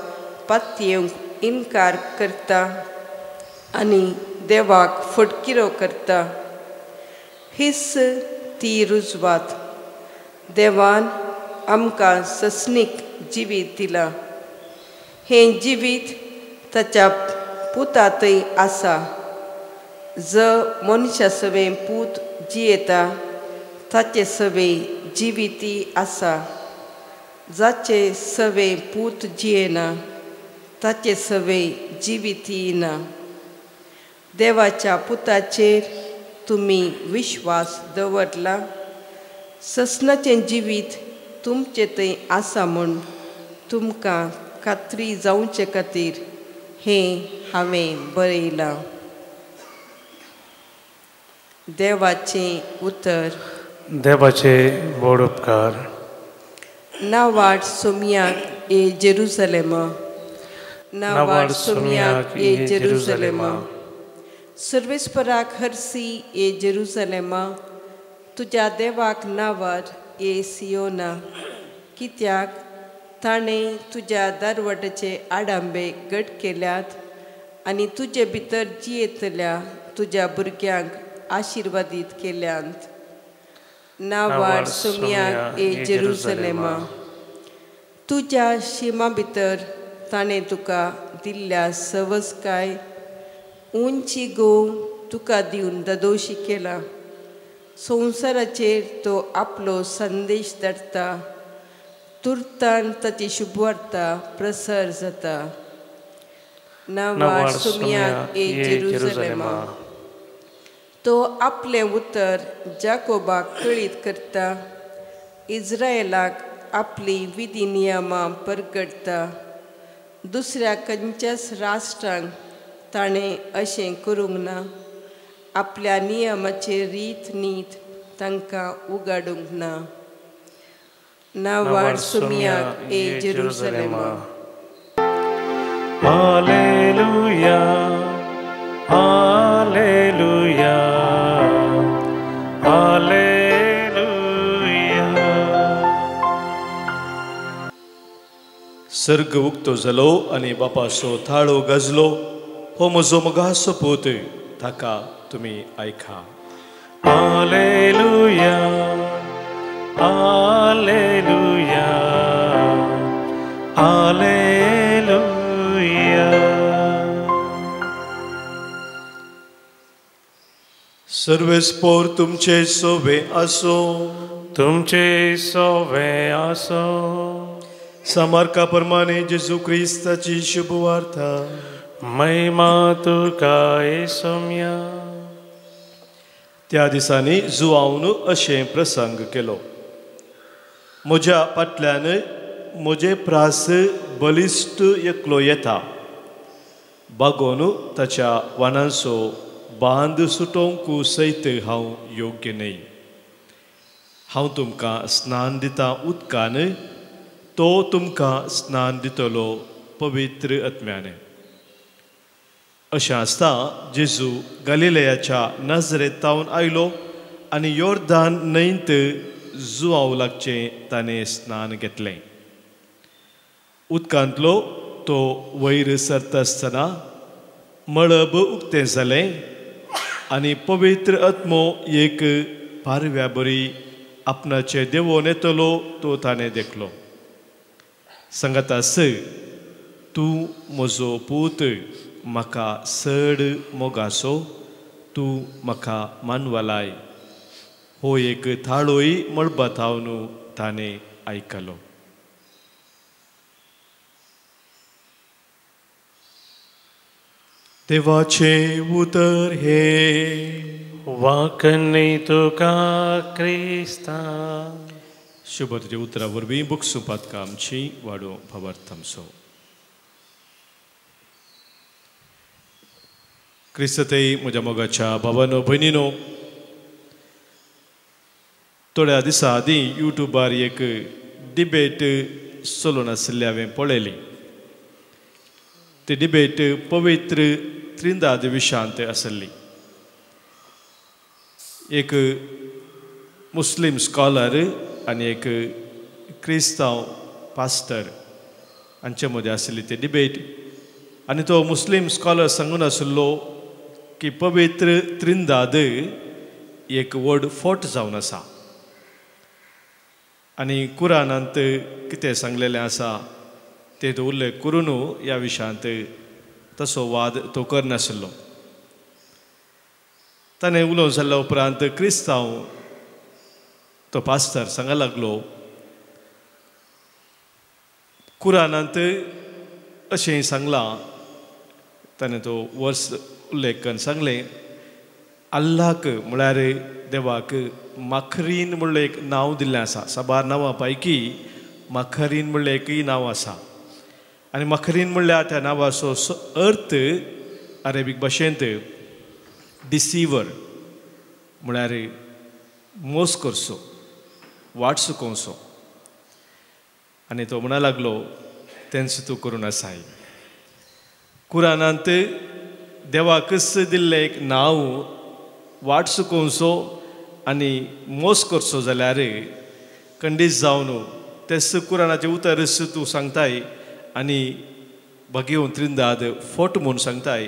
पातयेवंक इन्कार करता आनी देवाक फटकिरो करता. हीच ती रुजवात. देवान आमकां ससनीक जिवीत दिलां. हें जिवीत ताच्या पुतांतय आसा. जो मनशा सवें पूत जियेता ताचे सवें जिविती आसा. जाचे सवें पूत जियेना ताचे सवें जिविती ना. देवाच्या पुताचेर तुमी विश्वास दवरला. ससनाचें जिवीत तुमचे थंय आसा म्हूण तुमकां खात्री जावचे खातीर हें हांवें बरयलां. देवाचें उतर. देवाचे व्हड उपकार. ना वाट सोमयाक ए जेरुसलेमा, ना वाट सोमयाक ए जेरुसलेमा. सर्वेस्पराक हरसी ए जेरुसलेमा, तुज्या देवाक नावार ए सियोना. कित्याक ताणें तुज्या दारवटाचे आडांबे घट केल्यात आनी तुजे भितर जियेतल्या तुज्या भुरग्यांक आशिर्वादीत केल्यांत. नावाड सोमयाक ए जेरुसलेमा, तुज्या शिमा भितर ताणें तुका दिल्ल्या सवस्काय उंची गो तुका दिवन ददोशी केला. संवसाराचेर तो आपलो संदेश धाडटा, तुर्तान ताची शुभवार्ता प्रसार जाता. नावाड सोमयाक ए जेरुसलेमा, तो आपलें उतर जाकोबाक कळीत करता, इस्रायेलाक आपली विधी नियमां परगडता. दुसऱ्या खंयच्याच राष्ट्रांक ताणें अशें करूंक ना. आपल्या नियमाचे रीत नीत तांकां उगाडूंक ना. नावाड सोमयाक ए जेरुसलेमा. Hallelujah, hallelujah, hallelujah. सर्ग उक्तो जालो आनी बापाचो थाळो गजलो. हो म्हजो मोगाचो पूत, ताका तुमी आयका. Hallelujah, hallelujah, hallelujah. सर्वेस्पोर तुमचे सोवे आसो. तुमचे सोवे आसो. सामार्का प्रमाणे जेजू क्रिस्ताची शुभवार्ता. महिमा तुका येसुम्या. त्या दिसांनी जुआवन अशें प्रसंग केलो. म्हज्या फाटल्यान म्हजे प्रास बलिश्ट एकलो येता. बागोन ताच्या वानांचो बांद सुटोवंक सयत हांव योग्य न्हय. हांव तुमकां स्नान दिता उदकान, तो तुमकां स्नान दितलो पवित्र आत्म्यान. अशें आसता जेजू गलिलयाच्या नाजरेतावन आयलो आनी योर्दान न्हंयत जुआव लागचें ताणें स्नान घेतलें. उदकांतलो तो वयर सरता आसतना मळब उक्तें जालें आनी पवित्र आत्मो एक पारव्या बरी आपणाचे देवोन येतलो तो ताणें देखलो. सांगातास, तूं म्हजो पूत, म्हाका चड मोगाचो, तूं म्हाका मानवलाय. हो एक थाळोय मळबातावन ताणें आयकलो. देवाचे उतर हे. वाकनी तुका क्रिस्ता. शुभ तुजे उतरा वरवीं बुकसुपातका आमची वाडो भावार्थांचो. क्रिस्ततेय म्हज्या मोगाच्या भावानो भयणीनो, थोड्या दिसा आदीं युट्यूबार एक डिबेट चलून आशिल्ली हांवें पळयली. ती डिबेट पवित्र त्रिंदाद विशयांत आशिल्ली. एक मुस्लीम स्कॉलर आनी एक क्रिस्तांव पास्टर हांचे मदें आशिल्ली ती डिबेट. आनी तो मुस्लीम स्कॉलर सांगून आशिल्लो की पवित्र त्रिंदाद एक व्हड फोट जावन आसा आनी कुरानांत कितें सांगलेलें आसा तें उल्लेख करून ह्या विशयांत तसो वाद तो करनाशिल्लो. ताणें उलोवंक जाल्ल्या उपरांत क्रिस्तांव तो पास्टर सांगूंक लागलो, कुरानांत अशें सांगलां, ताणें तो वर्स उल्लेख करून सांगलें, अल्लाक म्हळ्यार देवाक माखरीन म्हणलें एक नांव दिल्लें आसा. साबार नांवां पैकी माखरीन म्हणलें एकय नांव आसा. आनी माखरीन म्हणल्यार त्या नांवाचो अर्थ अरेबीक भाशेंत डिसिवर म्हळ्यार मोस करचो वाट चुकोवचो आनी तो म्हणा लागलो तेंच तूं करून आसाय. कुरानांत देवाकच दिल्लें एक नांव वाट चुकोवचो आनी मोस करचो जाल्यार खंडीत जावन तेच कुरानाचें उतर तूं सांगताय आनी भगवंत त्रिंदाद फोट म्हूण सांगताय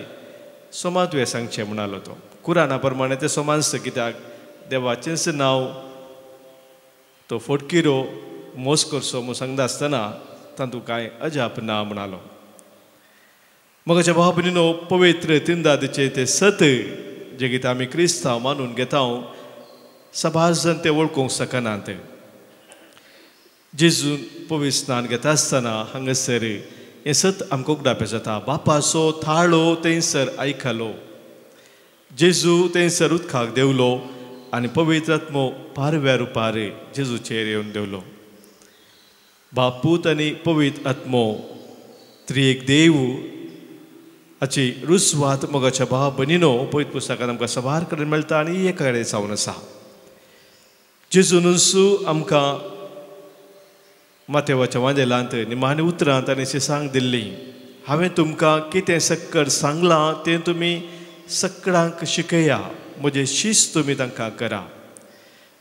सोमा तुवें सांगचें म्हणालो तो. कुराना प्रमाणे तें सोमानस कित्याक देवाचेंच नांव तो फोटकिरो मोस करचो म्हूण सांगता आसतना तातूंत कांय अजाप ना म्हणालो. मगाच्या भाव भयणीनो, पवित्र त्रिंदादचे ते सत जे कितें आमी क्रिस्तांव मानून घेता सभास जन ते वळखूंक शकनात. जेजून पवित्र स्नान घेता आसतना हांगासर हें सत आमकां उगडावपें जाता. बापाचो थाळो थंयसर आयकलो, जेजू थंयसर उदकाक देवलो आनी पवित्र आत्मो पारव्या रुपार जेजूचेर येवन देवलो. बापूत आनी पवित्र आत्मो त्रिएक देव हाची रुजवात मोगाच्या भाव भयणीनो पवित्र पुस्तकांत आमकां सभार कडेन मेळटा आनी एका कडेन जावन आसा. जेजूनच आमकां मातेवाच्या वांदेलांत निमाणे उतरांत आनी सांग दिल्ली, हांवें तुमकां कितें सक्कड सांगलां तें तुमी सक्कडांक शिकया, म्हजें शिस्त तुमी तांकां करा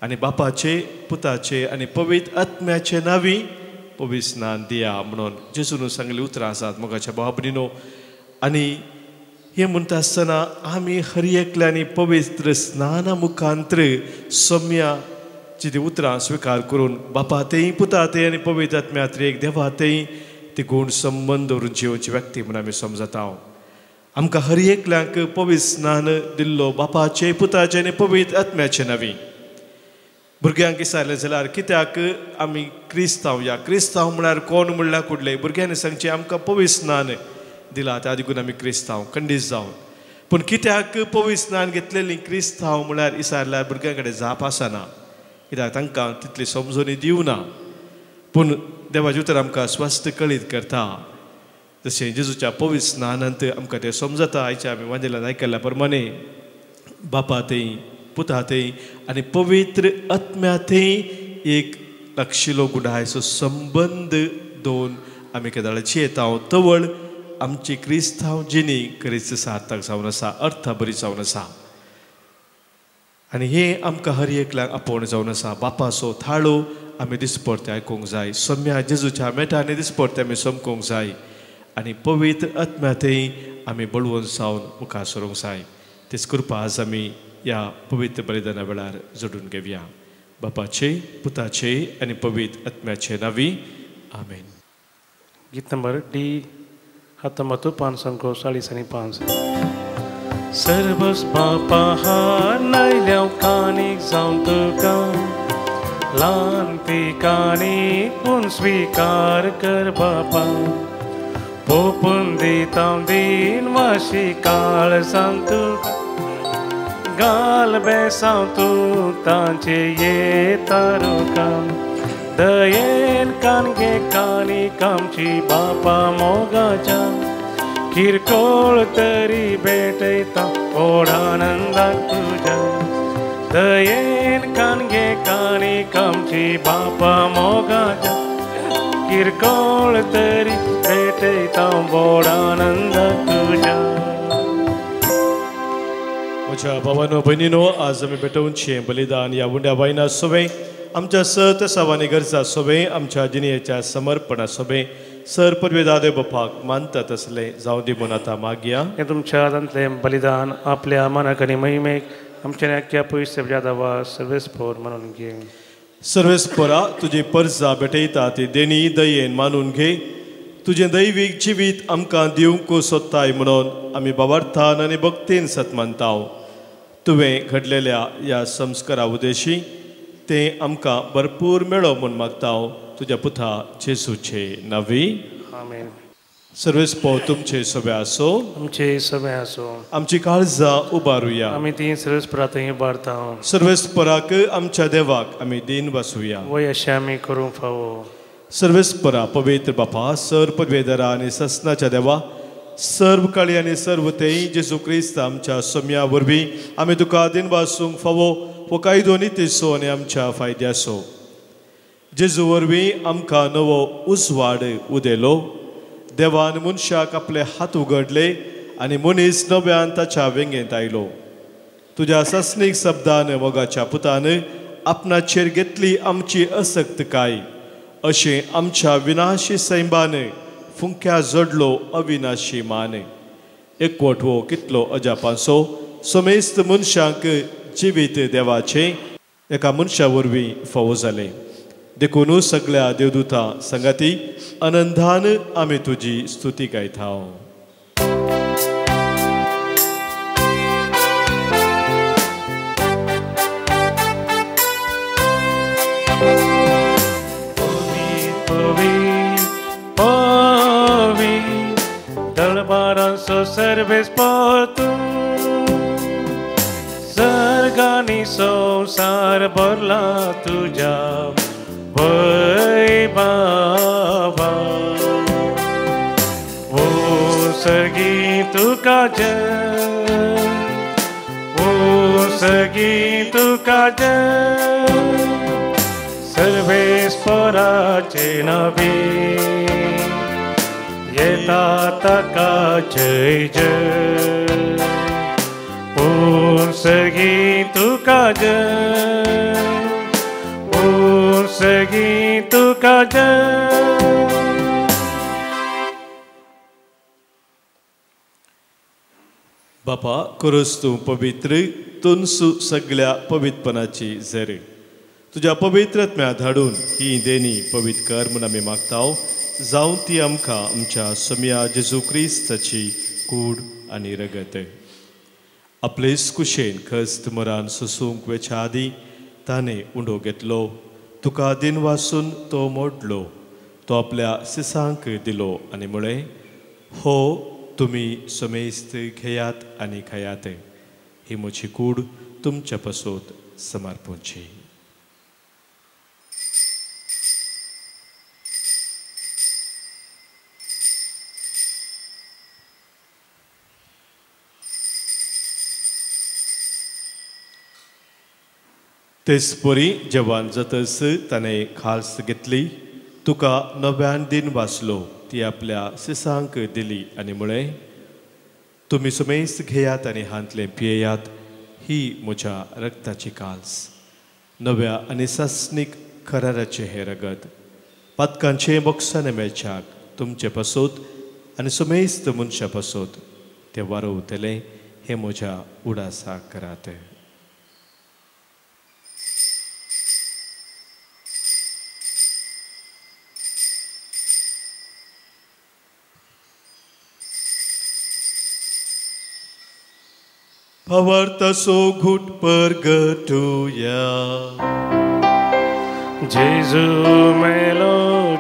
आनी बापाचे पुताचे आनी पवित्र आत्म्याचे नांवी पवित्र स्नान दिया म्हणून जेजून सांगली उतरां आसात मोगाच्या भाव भयणीनो. आनी हें म्हणटा आसतना आमी हर एकल्यांनी पवित्र स्नाना मुखांत्र सौम्याची ती उतरां स्विकार करून बापातेय पुतातेय आनी पवित्र आत्म्यात एक देवातेय ती गूण संबंद दवरून जिवची व्यक्ती म्हणून आमी समजता. आमकां हर एकल्यांक पवित्र स्नान दिल्लो बापाचे पुताचे आनी पवित्र आत्म्याचे नांवी. भुरग्यांक विचारलें जाल्यार कित्याक आमी क्रिस्तांव या क्रिस्तांव म्हळ्यार कोण म्हणल्यार कुडले भुरग्यांनी सांगचें आमकां पवित्र स्नान दिला त्या देखून आमी क्रिस्तांव खंडीत जावन. पूण कित्याक पवित्र स्नान घेतलेलीं क्रिस्तांव म्हळ्यार विचारल्यार भुरग्यां कडेन जाप आसना, कित्याक तांकां तितली समजोनी दिवना. पूण देवाचें उतर आमकां स्वस्थ कळीत करता. जशें जेजूच्या पवित्र स्नानांत आमकां तें समजता. आयच्या आमी वांजेलांत आयकल्ल्या प्रमाणे बापातेय पुतातेय आनी पवित्र आत्म्यातेय एक लागशिल्लो गुडायचो संबंद दोन आमी केदाळाची येता तवळ आमची क्रिस्तांव जिणी खरीच सार्थक जावन आसा, अर्थ बरी जावन आसा. आनी हें आमकां हर एकल्यांक आपोवण जावन आसा. बापाचो थाळो आमी दिसपरते आयकूंक जाय, सौम्या जेजूच्या मेटांनी दिसपरते आमी समकूंक जाय आनी पवित्र आत्म्यातेय आमी बळवून जावन मुखार सरूंक जाय. तेच कृपा आज आमी ह्या पवित्र बलिदाना वेळार जोडून घेवया. बापाचे पुताचे आनी पवित्र आत्म्याचे नांवी आमेन. गीत नंबर डी 19:5 सर्वस बापा हा नायल्या कानीक जावन तुका ल्हान पिकांनी पूण स्विकार कर बापा. पोपून दिता दिन वाशी काळ सांग तुका गाल बेसांव तूं तांचे येता रुका. दयेन कानगे कानीक आमची बापा मोगाच्या किरकोळ तरी भेटयता व्हड आनंदाक तुज्या. दयेन कानगे कानीक आमची बापा मोगाच्या किरकोळ तरी भेटयता व्हड आनंदाक तुज्या. म्हज्या भावांनो भयणीनो, आज आमी भेटोवनशें बलिदान ह्या उंड्या वायना सोबे आमच्या सत सावानी गरजा सोबे आमच्या जिणेच्या समर्पणा सोबे सर पदवेदादे बापाक मानतात असले जावं दी म्हणून आतां मागया. हे तुमच्या दांतलें बलिदान आपल्या मनाक आनी महिमेक आमच्या आख्या पयस देवा सर्वेस्पोर म्हणून घे. सर्वेस्परा तुजी परजा भेटयता ती देणी दयेन मानून घे. तुजें दैवीक जिवीत आमकां दिवंक सोदताय म्हणून आमी भावार्थान आनी भक्तीन सतमानता. तुवें घडलेल्या ह्या संस्कारा उदेशी तें आमकां भरपूर मेळो म्हूण मागता तुज्या पुता जेजूचे नांवी आमेन. सर्वेस्पो तुमचे सोबे आसो, आमचे सगळे आसो. आमची काळजां उबारुया. आमी ती सर्वेस्परांतय उबारता. सर्वेस्पराक आमच्या देवाक आमी दिन वासुया. वय अशें आमी करूंक फावो. सर्वेस्परा पवित्र बापा सर पदवेदारा आनी ससनाच्या देवा सर्व काळी आनी सर्व तेई जेजू क्रिस्त आमच्या सोम्या वरवीं आमी तुका दिनवासूंक फावो वो कायदो नितेसो आनी आमच्या फायद्याचो. जेजू वरवीं आमकां नवो उजवाड उदेलो. देवान मनशाक आपले हात उगडले आनी मनीस नव्यान ताच्या वेंगेंत आयलो. तुज्या सस्नीक शब्दान मोगाच्या पुतान आपणाचेर घेतली आमची असक्तकाय. अशें आमच्या विनाशी सैबान फुंक्या जोडलो अविनाशी मान. एकवटवो कितलो अजापांचो समेस्त मनशांक जिवीत देवाचे एका मनशा वरवीं फावो जालें. देखून सगळ्या देवदूतां संगाती आनंदान आमी तुजी स्तुती गायता. Dalabaranso serves por tu Sargani संसार भरला तुझ्या वैभवा. ओ सर्गी तुका जय, ओ सर्गी तुका जय, सर्वेश्वराचे नबी येता ताका जय जय. ओ सर्गी तुका जय, ओ सर्गी तुका जय. बापा करोस तूं पवित्र तुनसू सगळ्या पवित्रपणाची झर. तुझ्या पवित्रत्म्या धाडून ही देणी पवित्र कर म्हूण आमी मागताव. जावं ती आमकां आमच्या सोम्या जेजू क्रिस्ताची कूड आनी रगत. आपलेच कुशेन खस्त मरान सोसूंक वेच्या आदी ताणें उंडो घेतलो. तुका दिनवासून तो मोडलो. तो आपल्या सिसांक दिलो आनी म्हळें, हो तुमी समेस्त घेयात आनी खायात. ही म्हजी कूड तुमच्या पासोत समर्पूंची. तेचपरी जेवण जातस ताणें खास घेतली. तुका नव्यान दिन वाचलो. ती आपल्या सिसांक दिली आनी म्हळें, तुमी समेस्त घेयात आनी हांतलें पियेयात. ही म्हज्या रक्ताची काल्स, नव्या आनी सस्नीक कराराचें हें रगत. पातकांचे मोक्षान मेळच्याक तुमचे पासोत आनी समेस्त मनशा पासोत तें वारोवतलें. हें म्हज्या उडासाक करात. Pavartaso घुट परगटूया. जेजू मेलो,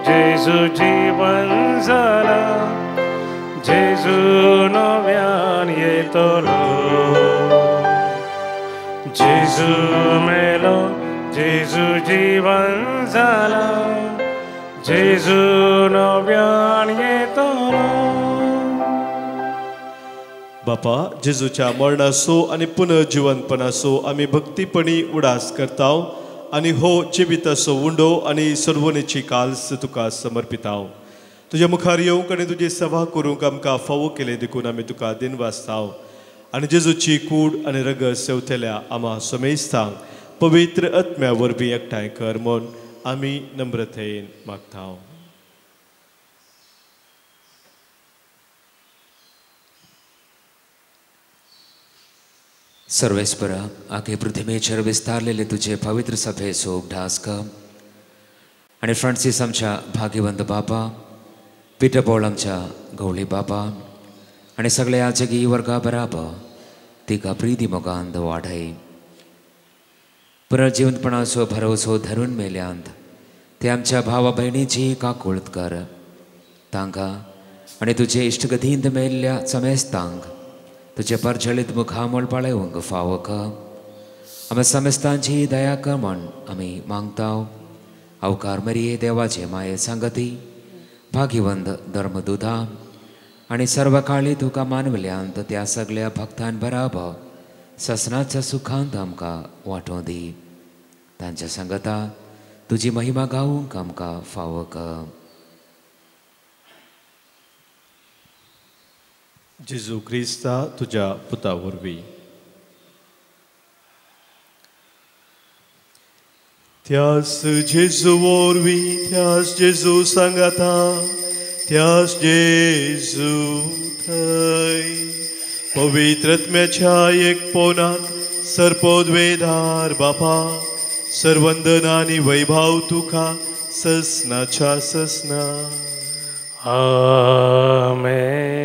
जेजू जीवन जाला, जेजू नव्यान येतलो. जेजू मेलो, जेजू जीवन जाला, जेजू नव्यान येतलो. बापा जेजूच्या मरणासो आनी पुनर्जीवनपणासो आमी भक्तीपणी उडास करताव आनी हो जिविताचो उंडो आनी सर्वनेची काल्स तुका समर्पिताव. तुज्या मुखार येवंक आनी तुजी सभा करूंक आमकां फावो केले देखून आमी तुका दिनवासताव. आनी जेजूची कूड आनी रगत सेवतल्या आम्हा समेस्तांक पवित्र आत्म्या वरवीं एकठांय कर म्हूण आमी नम्रतेन मागताव. सर्वेस्परा आखे पृथ्वीचेर विस्तारलेले तुझे पवित्र सभेचो उगडास कर. आनी फ्रांसीस आमच्या भाग्यवंत बाबा, पिटर पॉल आमच्या गवळी बाबा आनी सगळ्या जगी वर्गा बराबर तिका प्रिती मोगांत वाडय. पुनर्जीवनपणाचो भरोसो धरून मेल्यांत ते आमच्या भावा भयणीची काकुळत कर. तांकां आनी तुजे इश्टगतींत मेल्ल्या समेस्तांक तुझे परजळीत मुखामोल पाळेवंक फावो कर. आमी समेस्तांची दया कर म्हण आमी मागताव. अवकार मरिये देवाचे माये सांगती, भाग्यवंत धर्मदुता आणि सर्व काळी तुका मानवल्यांत त्या सगळ्या भक्तां बराबर ससनाच्या सुखांत आमकां वांटो दी. तांच्या संगता तुजी महिमा गावूंक आमकां फावो कर. जेजू क्रिस्ता तुज्या पुता वरवीं त्याच जेजू वरवीं त्याच जेजू सांगाता त्याच जेजू थंय पवित्रत्म्याच्या एकपणान सर्पोद्वेदार बापा सर्वंदना आनी वैभव तुका ससनाच्या ससना. आमेन.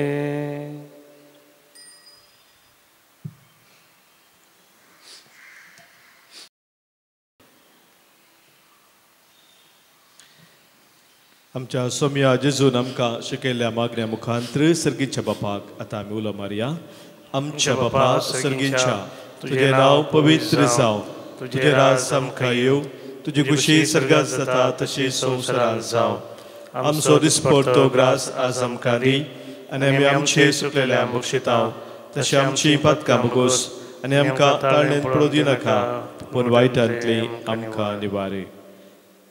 आमच्या सोम्या जेजून आमकां शिकयल्ल्या मागण्या मुखांतर सर्गीच्या बापाक आतां आमी उलो मारया. आमच्या बापा सर्गीच्या तुजें नांव पवित्र जावं, तुजें राज आमकां येवं, तुजी खुशी सर्गात जाता तशी संवसारांत जावं. आमचो दिसपडटो ग्रास आज आमकां दी आनी आमी आमचे सुकलेल्या बक्षितांव तशें आमची पातकां बगोस आनी आमकां ताळणेंत पडूं दिनाका पूण वायटांतली आमकां निवारय.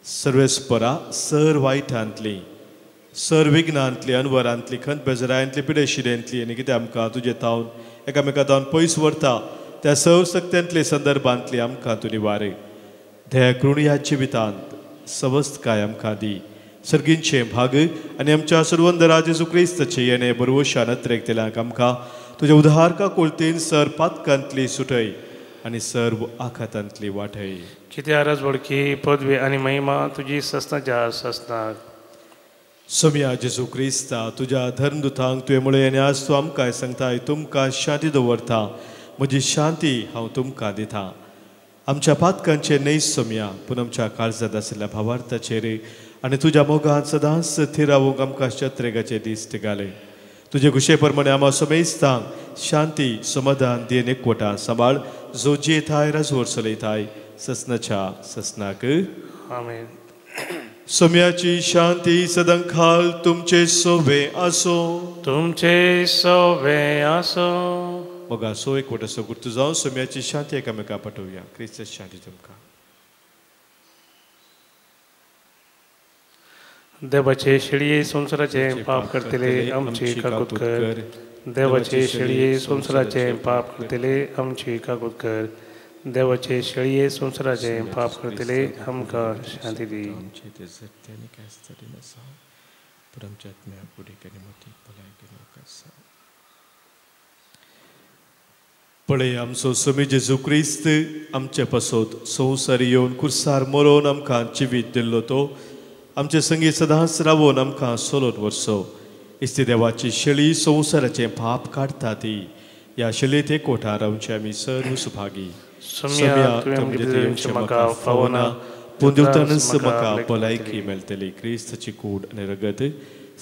सर्वेस्परा सर वायटांतली सर विघ्नांतली अनवरांतली खंत बेजारांतली पिडेशिडेंतली आनी कितें आमकां तुजे तावन एकामेका तावन पयस व्हरता त्या सवसक्त्यांतली संदर्भांतली आमकां तूं निवारय. ध्येय कृणया जिवितांत सवस्त काय आमकां दी. सर्गींचे भाग आनी आमच्या सुरवंदरा जेजू क्रिस्ताचे येणे बरोवशा नत्रेक तेल्यांक आमकां तुज्या उदारका कोळतेन सर पातकांतली सुटय आनी सर्व आखातांतली वाटय. कित्या राजवडकी पदवी आनी महिमा तुजी ससनाच्या ससनाक. सोम्या जेजू क्रिस्ता तुज्या धर्मदुतांक तुवें म्हळें आनी आज तूं आमकां सांगताय तुमकां शांती दवरता म्हजी शांती हांव तुमकां दितां. आमच्या पातकांचे नैस सोम्या पूण आमच्या काळजांत आशिल्ल्या भावार्थाचेर आनी तुज्या मोगान सदांच थीर रावूंक आमकां शत्रेगाचे दीस तिगाले. तुजे खुशे प्रमाणे आमा सोमेस्तांक शांती समाधान दियेन एकवटां सांबाळ जो जेताय राजवर चलयताय ससनाच्या ससनाक. आमेन. सोम्याची शांती सदांखाल तुमचे सोबे आसो. तुमचे सोबे आसो. मोगा सो एकवट असो गुर्तू जावन सोम्याची शांती एकामेका पाठोवया. क्रिस्त शांती तुमकां. देवाचे शिळये संवसाराचे पाप करतले आमची काकूत कर. देवाचे शिळये संवसाराचे पाप करतले आमची काकूत कर. देवाचे शिळये संवसाराचे पाप करतले आमकां शांती दी. पळय आमचो सोमी जेजू क्रिस्त आमचे पासोत संवसार येवन कुर्सार मरोवन आमकां जिवीत दिल्लो तो आमचे संगीत सदांच रावून आमकां सोलोन वर्सो. इस्ती देवाची शेळी संवसाराचें पाप काडटा ती ह्या शेळयेत एकवटां रावचे आमी सर्व सुभागी. सोम्या तुवें म्हाका फावना पूण दिवतानच म्हाका भलायकी मेळटली. क्रिस्ताची कूड आनी रगत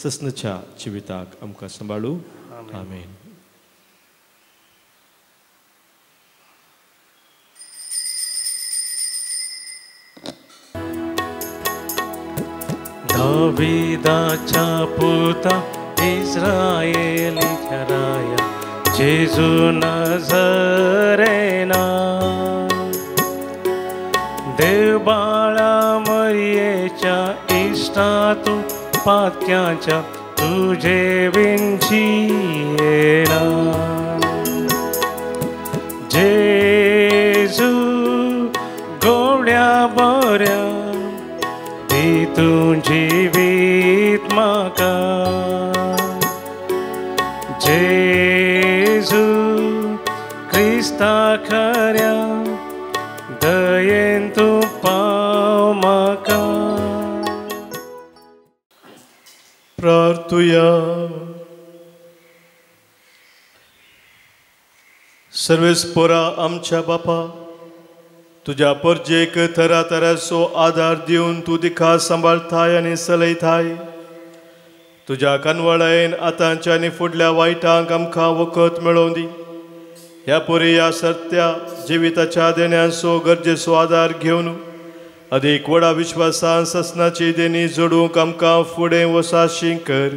ससनाच्या जिविताक आमकां सांबाळूं. आमेन. दाविदाच्या पुता इस्रायेलीच्या राया जेजू नजरेना. देव बाळा मरियेच्या इष्टा तूं पातक्याच्या तुझे विंची येना. जेजू गोड्या बऱ्या दी तूं जिवीत म्हाका. जेजू क्रिस्ता खऱ्या दयेन तूं पाव म्हाका. प्रार्थुया. सर्वेस्परा आमच्या बापा तुज्या परजेक तरा तराचो आदार दिवन तूं दिखा सांबाळताय आनी चलयताय. तुज्या कनवळायेन आतांच्या आनी फुडल्या वायटांक आमकां वखद मेळोवन दी. ह्या परी ह्या सत्या जिविताच्या देण्यांचो गरजेचो आदार घेवन अदीक व्हडा विश्वासान ससनाची देणी जोडूंक आमकां फुडें वसाशी कर.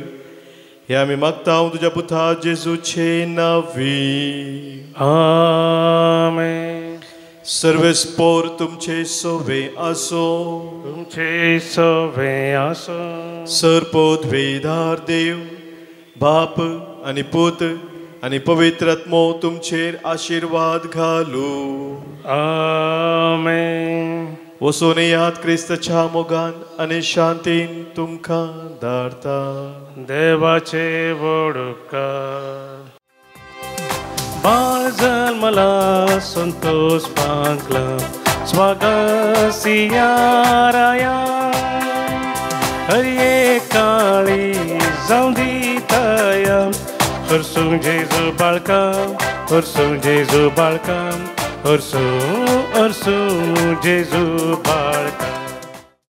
हे आम्ही मागता तुझ्या पुता जेजूचे नावी. आमेन. सर्वेस्पोर तुमचे सोवे असो. तुमचे सोवे असो. सर्पोद्वेधार देव बाप आणि पूत आणि पवित्र आत्मो तुमचेर आशीर्वाद घालू. आमेन. वसून यात क्रिस्ताच्या मोगान आणि शांतीन तुमकां धाडता. देवाचे वडुकार. बाळ जन्मला संतोष पांकला स्वागसिया राया. हरिये काळी जाऊं दितया. हरसूं जेजू बाळका. हरसूं जेजू बाळका. हरसूं हरसूं जेजू बाळका.